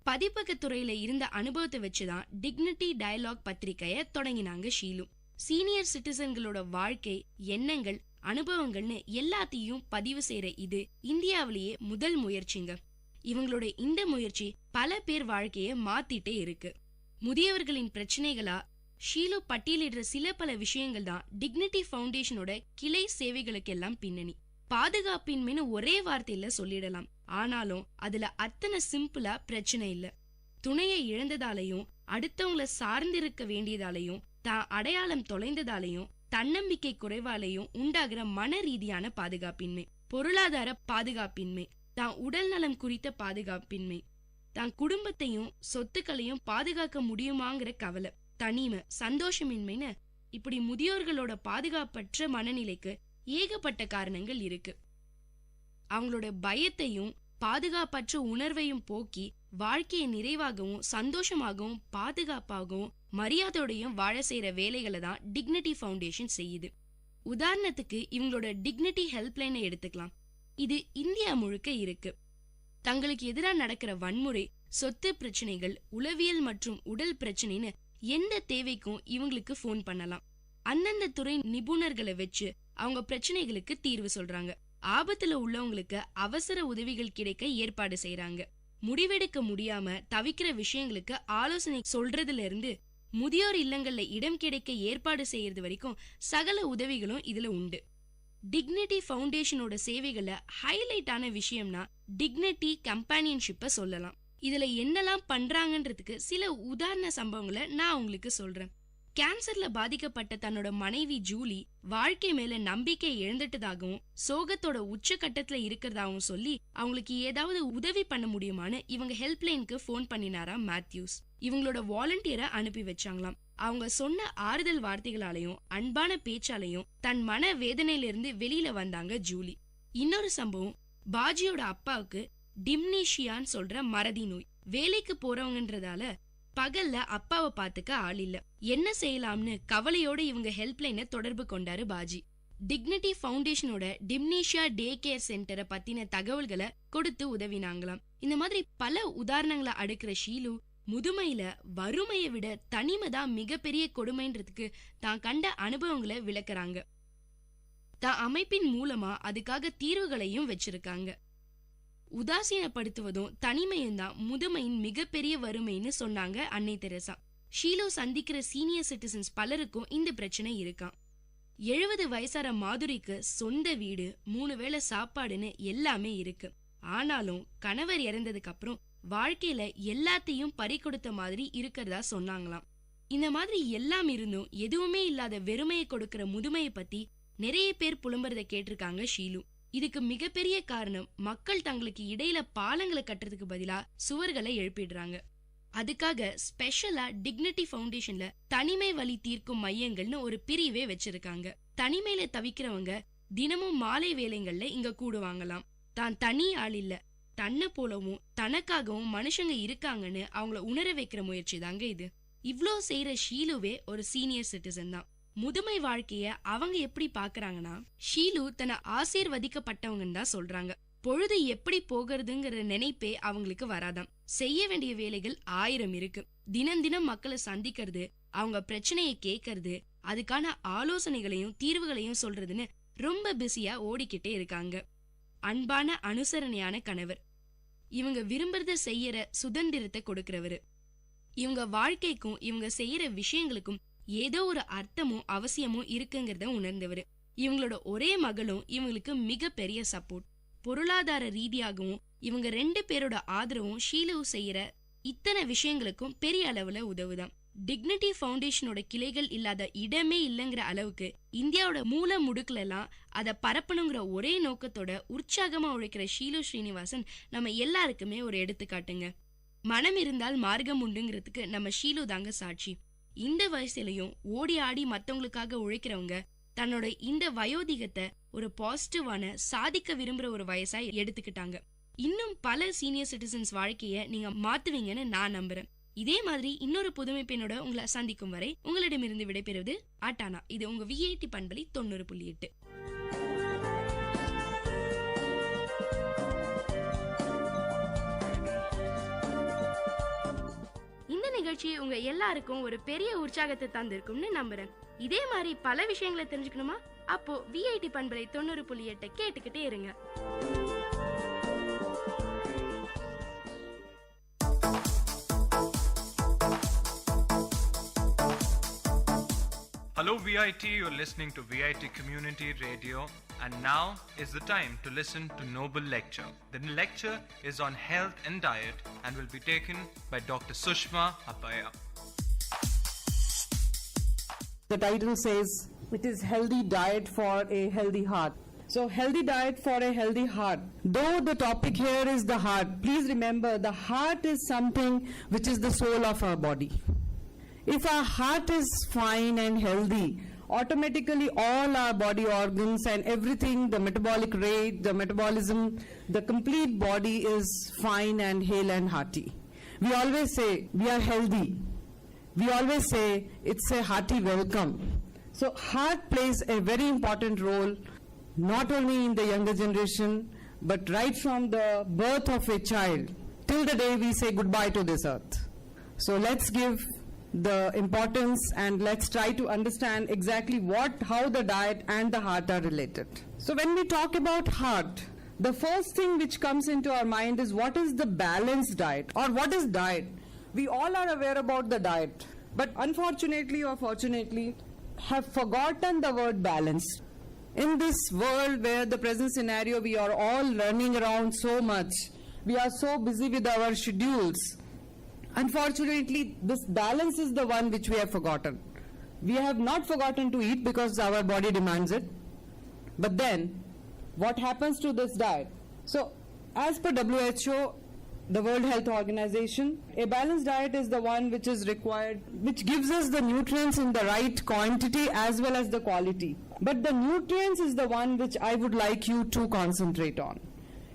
Speaker 15: பதிப்பகத்துறையில இருந்த அனுபவத்தை வச்சுதான் டிக்னிட்டி டயலாக் பத்திரிகைய தொடங்கினாங்க ஷீலு. சீனியர் சிட்டிசன்களோட வாழ்க்கை, எண்ணங்கள், அனுபவங்கள்னு எல்லாத்தையும் பதிவு செய்யற இது இந்தியாவிலேயே முதல் முயற்சிங்க. இவங்களோட இந்த முயற்சி பல பேர் வாழ்க்கைய மாத்திட்டே இருக்கு. முதியவர்களின் பிரச்சனைகளா ஷீலு பட்டியலிடுற சில பல விஷயங்கள் தான் டிக்னிட்டி ஃபவுண்டேஷனோட கிளை சேவைகளுக்கெல்லாம் பின்னணி. பாதுகாப்பின்மைன்னு ஒரே வார்த்தையில சொல்லிடலாம். ஆனாலும் அதுல அத்தனை சிம்பிளா பிரச்சனை இல்ல. துணையை இழந்ததாலையும் அடுத்தவங்களை சார்ந்திருக்க வேண்டியதாலையும் தான் அடையாளம் தொலைந்ததாலையும் தன்னம்பிக்கை குறைவாலையும் உண்டாகிற மன ரீதியான பாதுகாப்பின்மை, பொருளாதார பாதுகாப்பின்மை, தான் உடல் நலம் குறித்த பாதுகாப்பின்மை, தான் குடும்பத்தையும் சொத்துக்களையும் பாதுகாக்க முடியுமாங்கிற கவலை, தனிமை, சந்தோஷமின்மைன்னு இப்படி முதியோர்களோட பாதுகாப்பற்ற மனநிலைக்கு ஏகப்பட்ட காரணங்கள் இருக்கு. அவங்களோட பயத்தையும் பாதுகாப்பற்ற உணர்வையும் போக்கி வாழ்க்கையை நிறைவாகவும் சந்தோஷமாகவும் பாதுகாப்பாகவும் மரியாதையோடையும் வாழ செய்யற வேலைகளை தான் டிக்னிட்டி ஃபவுண்டேஷன் செய்யுது. உதாரணத்துக்கு இவங்களோட டிக்னிட்டி ஹெல்ப்லைனை எடுத்துக்கலாம். இது இந்தியா முழுக்க இருக்கு. தங்களுக்கு எதிராக நடக்கிற வன்முறை, சொத்து பிரச்சனைகள், உளவியல் மற்றும் உடல் பிரச்சனைன்னு எந்த தேவைக்கும் இவங்களுக்கு போன் பண்ணலாம். அந்தந்த துறை நிபுணர்களை வச்சு அவங்க பிரச்சனைகளுக்கு தீர்வு சொல்றாங்க. ஆபத்துல உள்ளவங்களுக்கு அவசர உதவிகள் கிடைக்க ஏற்பாடு செய்யறாங்க. முடிவெடுக்க முடியாம தவிக்கிற விஷயங்களுக்கு ஆலோசனை சொல்றதுல இருந்து முதியோர் இல்லங்கள்ல இடம் கிடைக்க ஏற்பாடு செய்யறது வரைக்கும் சகல உதவிகளும் இதுல உண்டு. டிக்னிட்டி ஃபவுண்டேஷனோட சேவைகள்ல ஹைலைட் ஆன விஷயம்னா டிக்னிட்டி கம்பானியன்ஷிப்பை சொல்லலாம். இதுல என்னெல்லாம் பண்றாங்கன்றதுக்கு சில உதாரண சம்பவங்களை நான் உங்களுக்கு சொல்றேன். கேன்சர்ல பாதிக்கப்பட்ட தன்னோட மனைவி ஜூலி வாழ்க்கை மேல நம்பிக்கை இழந்துட்டதாகவும் சோகத்தோட உச்சகட்டத்துல இருக்கிறதாகவும் சொல்லி அவங்களுக்கு ஏதாவது உதவி பண்ண முடியுமான்னு இவங்க ஹெல்ப்லைனுக்கு போன் பண்ணினாரா மேத்யூஸ். இவங்களோட வாலண்டியரை அனுப்பி வச்சாங்களாம். அவங்க சொன்ன ஆறுதல் வார்த்தைகளாலையும் அன்பான பேச்சாலையும் தன் மன வேதனையிலிருந்து வெளியில வந்தாங்க ஜூலி. இன்னொரு சம்பவம், பாஜியோட அப்பாவுக்கு டிம்னீஷியான்னு சொல்ற மறதி நோய். வேலைக்கு போறவங்கன்றதால பகல்ல அப்பாவை பாத்துக்க ஆள் இல்ல. என்ன செய்யலாம்னு கவலையோட இவங்க ஹெல்ப்லைனை தொடர்பு கொண்டாரு பாஜி. டிக்னிட்டி ஃபவுண்டேஷனோட டிம்னீஷியா டே கேர் சென்டரை பத்தின தகவல்களை கொடுத்து உதவினாங்களாம். இந்த மாதிரி பல உதாரணங்களை அடுக்கிற ஷீலு முதுமையில வறுமையை விட தனிமை தான் மிகப்பெரிய கொடுமைன்றதுக்கு தான் கண்ட அனுபவங்களை விளக்குறாங்க. தான் அமைப்பின் மூலமா அதுக்காக தீர்வுகளையும் வச்சிருக்காங்க. உதாசீனப்படுத்துவதும் தனிமையும் தான் முதுமையின் மிகப்பெரிய வறுமைன்னு சொன்னாங்க அன்னை தெரசா. ஷீலோ சந்திக்கிற சீனியர் சிட்டிசன்ஸ் பலருக்கும் இந்த பிரச்சனை இருக்காம். 70 வயசார மாதுரிக்கு சொந்த வீடு, 3 வேளை சாப்பாடுன்னு எல்லாமே இருக்கு. ஆனாலும் கணவர் இறந்ததுக்கு அப்புறம் வாழ்க்கையில எல்லாத்தையும் பறி கொடுத்த மாதிரி இருக்கிறதா சொன்னாங்களாம். இந்த மாதிரி எல்லாம் இருந்தும் எதுவுமே இல்லாத வெறுமையை கொடுக்கிற முதுமையை பத்தி நிறைய பேர் புலம்புறத கேட்டிருக்காங்க ஷீலு. இதுக்கு மிகப்பெரிய காரணம் மக்கள் தங்களுக்கு இடையில பாலங்களை கட்டுறதுக்கு பதிலா சுவர்களை எழுப்பிடுறாங்க. அதுக்காக ஸ்பெஷலா டிக்னிட்டி ஃபவுண்டேஷன்ல தனிமை வலி தீர்க்கும் மையங்கள்னு ஒரு பிரிவே வச்சிருக்காங்க. தனிமையில தவிக்கிறவங்க தினமும் மாலை வேளைங்கள்ல இங்க கூடுவாங்களாம். தான் தனி ஆள் இல்ல, தன்னை போலவும் தனக்காகவும் மனுஷங்க இருக்காங்கன்னு அவங்கள உணர வைக்கிற முயற்சி தாங்க இது. இவ்ளோ செய்யற ஷீலுவே ஒரு சீனியர் சிட்டிசன் தான். முதுமை வாழ்க்கைய அவங்க எப்படி பாக்குறாங்கன்னா, ஷீலு தன்னை ஆசீர்வதிக்கப்பட்டவங்கன்னு தான் சொல்றாங்க. பொழுது எப்படி போகிறதுங்கிற நினைப்பே அவங்களுக்கு வராதாம். செய்ய வேண்டிய வேலைகள் 1000 இருக்கு. தினம் தினம் மக்களை சந்திக்கிறது, அவங்க பிரச்சனையை கேட்கறது, அதுக்கான ஆலோசனைகளையும் தீர்வுகளையும் சொல்றதுன்னு ரொம்ப பிஸியா ஓடிக்கிட்டே இருக்காங்க. அன்பான அனுசரணையான கணவர், இவங்க விரும்புறத செய்யற சுதந்திரத்தை கொடுக்கிறவரு, இவங்க வாழ்க்கைக்கும் இவங்க செய்யற விஷயங்களுக்கும் ஏதோ ஒரு அர்த்தமும் அவசியமும் இருக்குங்கிறத உணர்ந்தவரு. இவங்களோட ஒரே மகளும் இவங்களுக்கு மிக பெரிய சப்போர்ட். பொருளாதார ரீதியாகவும் இவங்க 2 பேரோட ஆதரவும் ஷீலு செய்யற இத்தனை விஷயங்களுக்கும் பெரிய அளவுல உதவுதான். டிக்னிட்டி ஃபவுண்டேஷனோட கிளைகள் இல்லாத இடமே இல்லைங்கிற அளவுக்கு இந்தியாவோட மூல முடுக்குல எல்லாம் அதை பரப்பணுங்கிற ஒரே நோக்கத்தோட உற்சாகமா உழைக்கிற ஷீலு ஸ்ரீனிவாசன் நம்ம எல்லாருக்குமே ஒரு எடுத்துக்காட்டுங்க. மனம் இருந்தால் மார்க்கம் உண்டுங்கிறதுக்கு நம்ம ஷீலு தாங்க சாட்சி. இந்த வயசுலயும் ஓடி ஆடி மத்தவங்களுக்காக உழைக்கிறவங்க தன்னோட இந்த வயோதிகத்தை ஒரு பாசிட்டிவான சாதிக்க விரும்புற ஒரு வயசா எடுத்துக்கிட்டாங்க. இன்னும் பல சீனியர் சிட்டிசன்ஸ் வாழ்க்கைய நீங்க மாத்துவீங்கன்னு நான் நம்புறேன். இதே மாதிரி இன்னொரு புதுமை பெண்ணோட உங்களை சந்திக்கும் வரை உங்களிடமிருந்து விடைபெறுவது ஆட்டானா. இது உங்க விஐடி பண்பலை 90.8. இந்த நிகழ்ச்சி உங்க எல்லாருக்கும் ஒரு பெரிய உற்சாகத்தை தந்திருக்கும்னு நம்புறேன். இதே மாதிரி பல விஷயங்களை தெரிஞ்சுக்கணுமா? அப்போ விஐடி பண்பலை 90.8 கேட்டுக்கிட்டே இருங்க.
Speaker 17: Hello VIT, you're listening to VIT Community Radio, and now is the time to listen to Noble Lecture. The lecture is on health and diet and will be taken by Dr. Sushma Appaya.
Speaker 18: The title says it is healthy diet for a healthy heart. So healthy diet for a healthy heart. Though the topic here is the heart, please remember the heart is something which is the soul of our body. If our heart is fine and healthy, automatically all our body organs and everything, the metabolic rate, the metabolism, the complete body is fine and hale and hearty. We always say we are healthy. We always say it's a hearty welcome. So heart plays a very important role, not only in the younger generation, but right from the birth of a child till the day we say goodbye to this earth. So let's give the importance and let's try to understand exactly how the diet and the heart are related. So when we talk about heart, the first thing which comes into our mind is what is the balanced diet, or what is diet? We all are aware about the diet, but unfortunately or fortunately have forgotten the word balance. In this world where the present scenario we are all running around so much, we are so busy with our schedules. Unfortunately, this balance is the one which we have forgotten. We have not forgotten to eat because our body demands it. But then, what happens to this diet? So, as per WHO, the World Health Organization, a balanced diet is the one which is required, which gives us the nutrients in the right quantity as well as the quality. But the nutrients is the one which I would like you to concentrate on.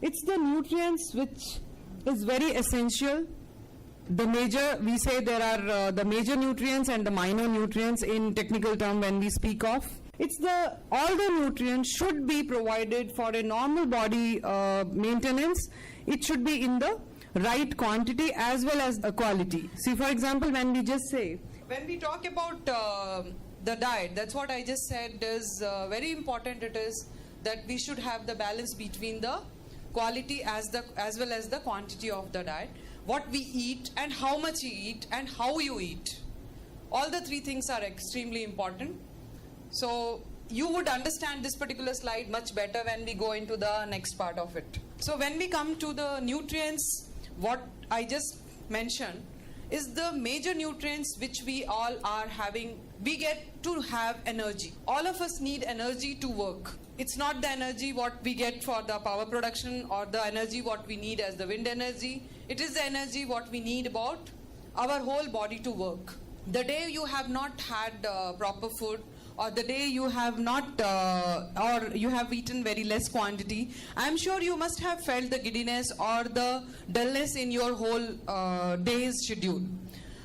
Speaker 18: It's the nutrients which is very essential. We say there are the major nutrients and the minor nutrients in technical term when we speak of. All the nutrients should be provided for a normal body maintenance. It should be in the right quantity as well as the quality. See, for example, when we talk about the diet, that's what I just said is very important. It is that we should have the balance between the quality as well as the quantity of the diet. What we eat and how much you eat and how you eat. All the three things are extremely important. So you would understand this particular slide much better when we go into the next part of it. So when we come to the nutrients, what I just mentioned is the major nutrients which we all are having. We get to have energy. All of us need energy to work. It's not the energy what we get for the power production or the energy what we need as the wind energy. It is the energy what we need about our whole body to work. The day you have not had proper food, or the day you have not or you have eaten very less quantity, I'm sure you must have felt the giddiness or the dullness in your whole day's schedule.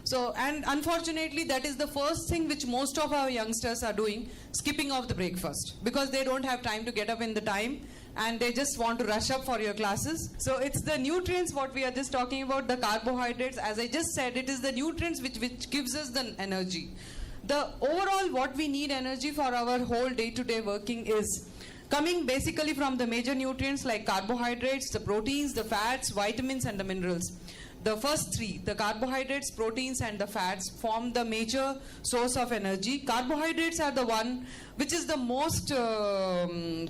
Speaker 18: So, and unfortunately that is the first thing which most of our youngsters are doing, skipping off the breakfast, because they don't have time to get up in the time and they just want to rush up for your classes. So it's the nutrients what we are just talking about, the carbohydrates. As I just said, it is the nutrients which gives us the energy. The overall what we need energy for our whole day-to-day working is coming basically from the major nutrients like carbohydrates, the proteins, the fats, vitamins and the minerals. The first three, the carbohydrates, proteins and the fats, form the major source of energy. Carbohydrates are the one which is the most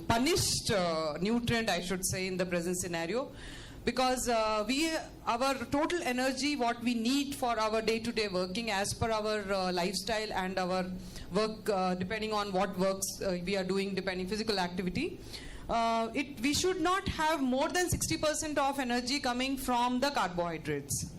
Speaker 18: punished nutrient, I should say, in the present scenario. Because our total energy, what we need for our day-to-day working as per our lifestyle and our work, depending on what works we are doing, depending physical activity, we should not have more than 60% of energy coming from the carbohydrates.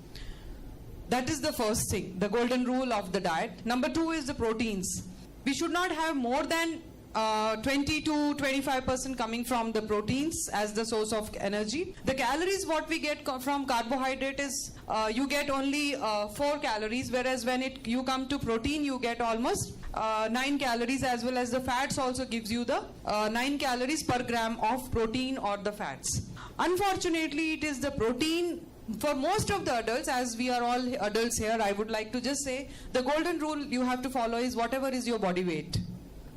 Speaker 18: That is the first thing, the golden rule of the diet. Number two is the proteins. We should not have more than 20 to 25% coming from the proteins as the source of energy. The calories what we get from carbohydrate is you get only 4 calories, whereas when you come to protein you get almost 9 calories, as well as the fats also gives you the 9 calories per gram of protein or the fats. Unfortunately, it is the protein. For most of the adults, as we are all adults here, I would like to just say the golden rule you have to follow is whatever is your body weight.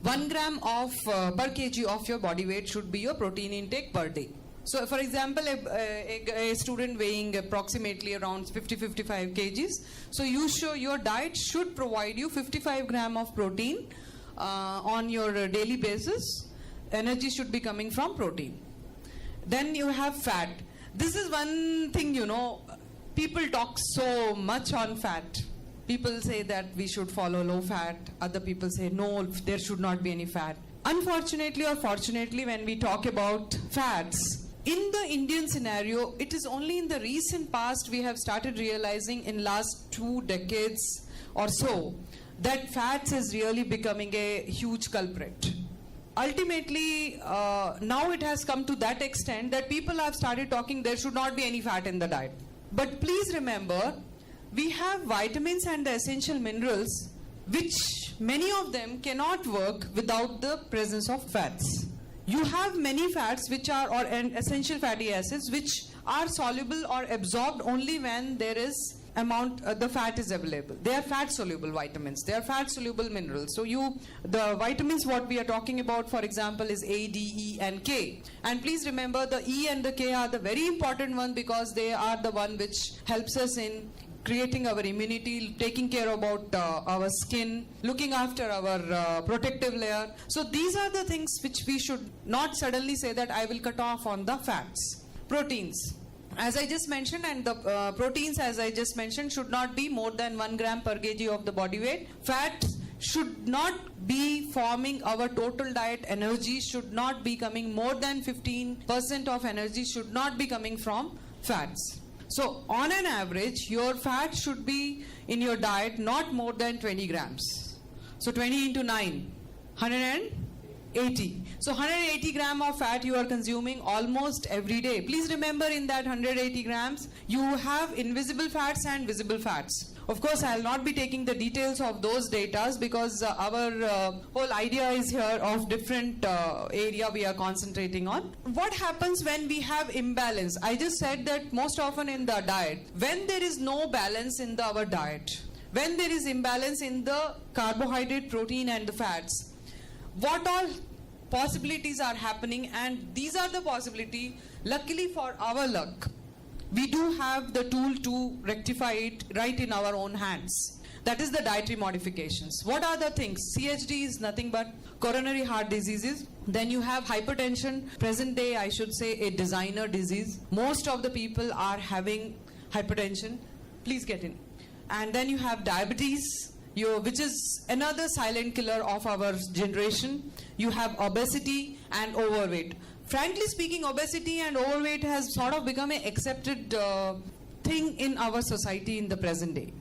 Speaker 18: 1 gram of per kg of your body weight should be your protein intake per day. So, for example, a student weighing approximately around 50-55 kgs, so your diet should provide you 55 gram of protein on your daily basis. Energy should be coming from protein. Then you have fat. This is one thing, people talk so much on fat. People say that we should follow low fat. Other people say no, there should not be any fat. Unfortunately or fortunately, when we talk about fats, in the Indian scenario, it is only in the recent past we have started realizing in last 2 decades or so that fats is really becoming a huge culprit. Ultimately, now it has come to that extent that people have started talking there should not be any fat in the diet. But please remember, we have vitamins and the essential minerals, which many of them cannot work without the presence of fats. You have many fats and essential fatty acids which are soluble or absorbed only when there is the fat is available. They are fat soluble vitamins. They are fat soluble minerals. So the vitamins what we are talking about, for example, is A, D, E and K. And please remember the E and the K are the very important one because they are the one which helps us in creating our immunity, taking care about our skin, looking after our protective layer. So these are the things which we should not suddenly say that I will cut off on the fats. Proteins. as I just mentioned, and the proteins, as I just mentioned, should not be more than 1 gram per kg of the body weight. Fat should not be forming our total diet. Energy should not be coming, more than 15% of energy should not be coming from fats. So on an average, your fat should be in your diet not more than 20 grams. So 20 into 9, 180. So 180 gram of fat you are consuming almost every day. Please remember, in that 180 grams, you have invisible fats and visible fats. Of course, I will not be taking the details of those data because our whole idea is here of different area we are concentrating on. What happens when we have imbalance? I just said that most often in the diet, when there is no balance in our diet, when there is imbalance in the carbohydrate, protein and the fats, what all possibilities are happening, and these are the possibility. Luckily for our luck, we do have the tool to rectify it right in our own hands. That is the dietary modifications. What are the things? CHD is nothing but coronary heart diseases. Then you have hypertension. Present day, I should say, a designer disease. Most of the people are having hypertension. Please get in. And then you have diabetes, which is another silent killer of our generation. You have obesity and overweight. Frankly speaking, obesity and overweight has sort of become an accepted thing in our society in the present day.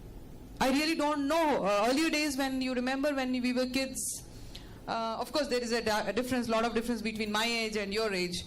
Speaker 18: I really don't know. Earlier days, when you remember when we were kids, of course there is a difference, lot of difference between my age and your age.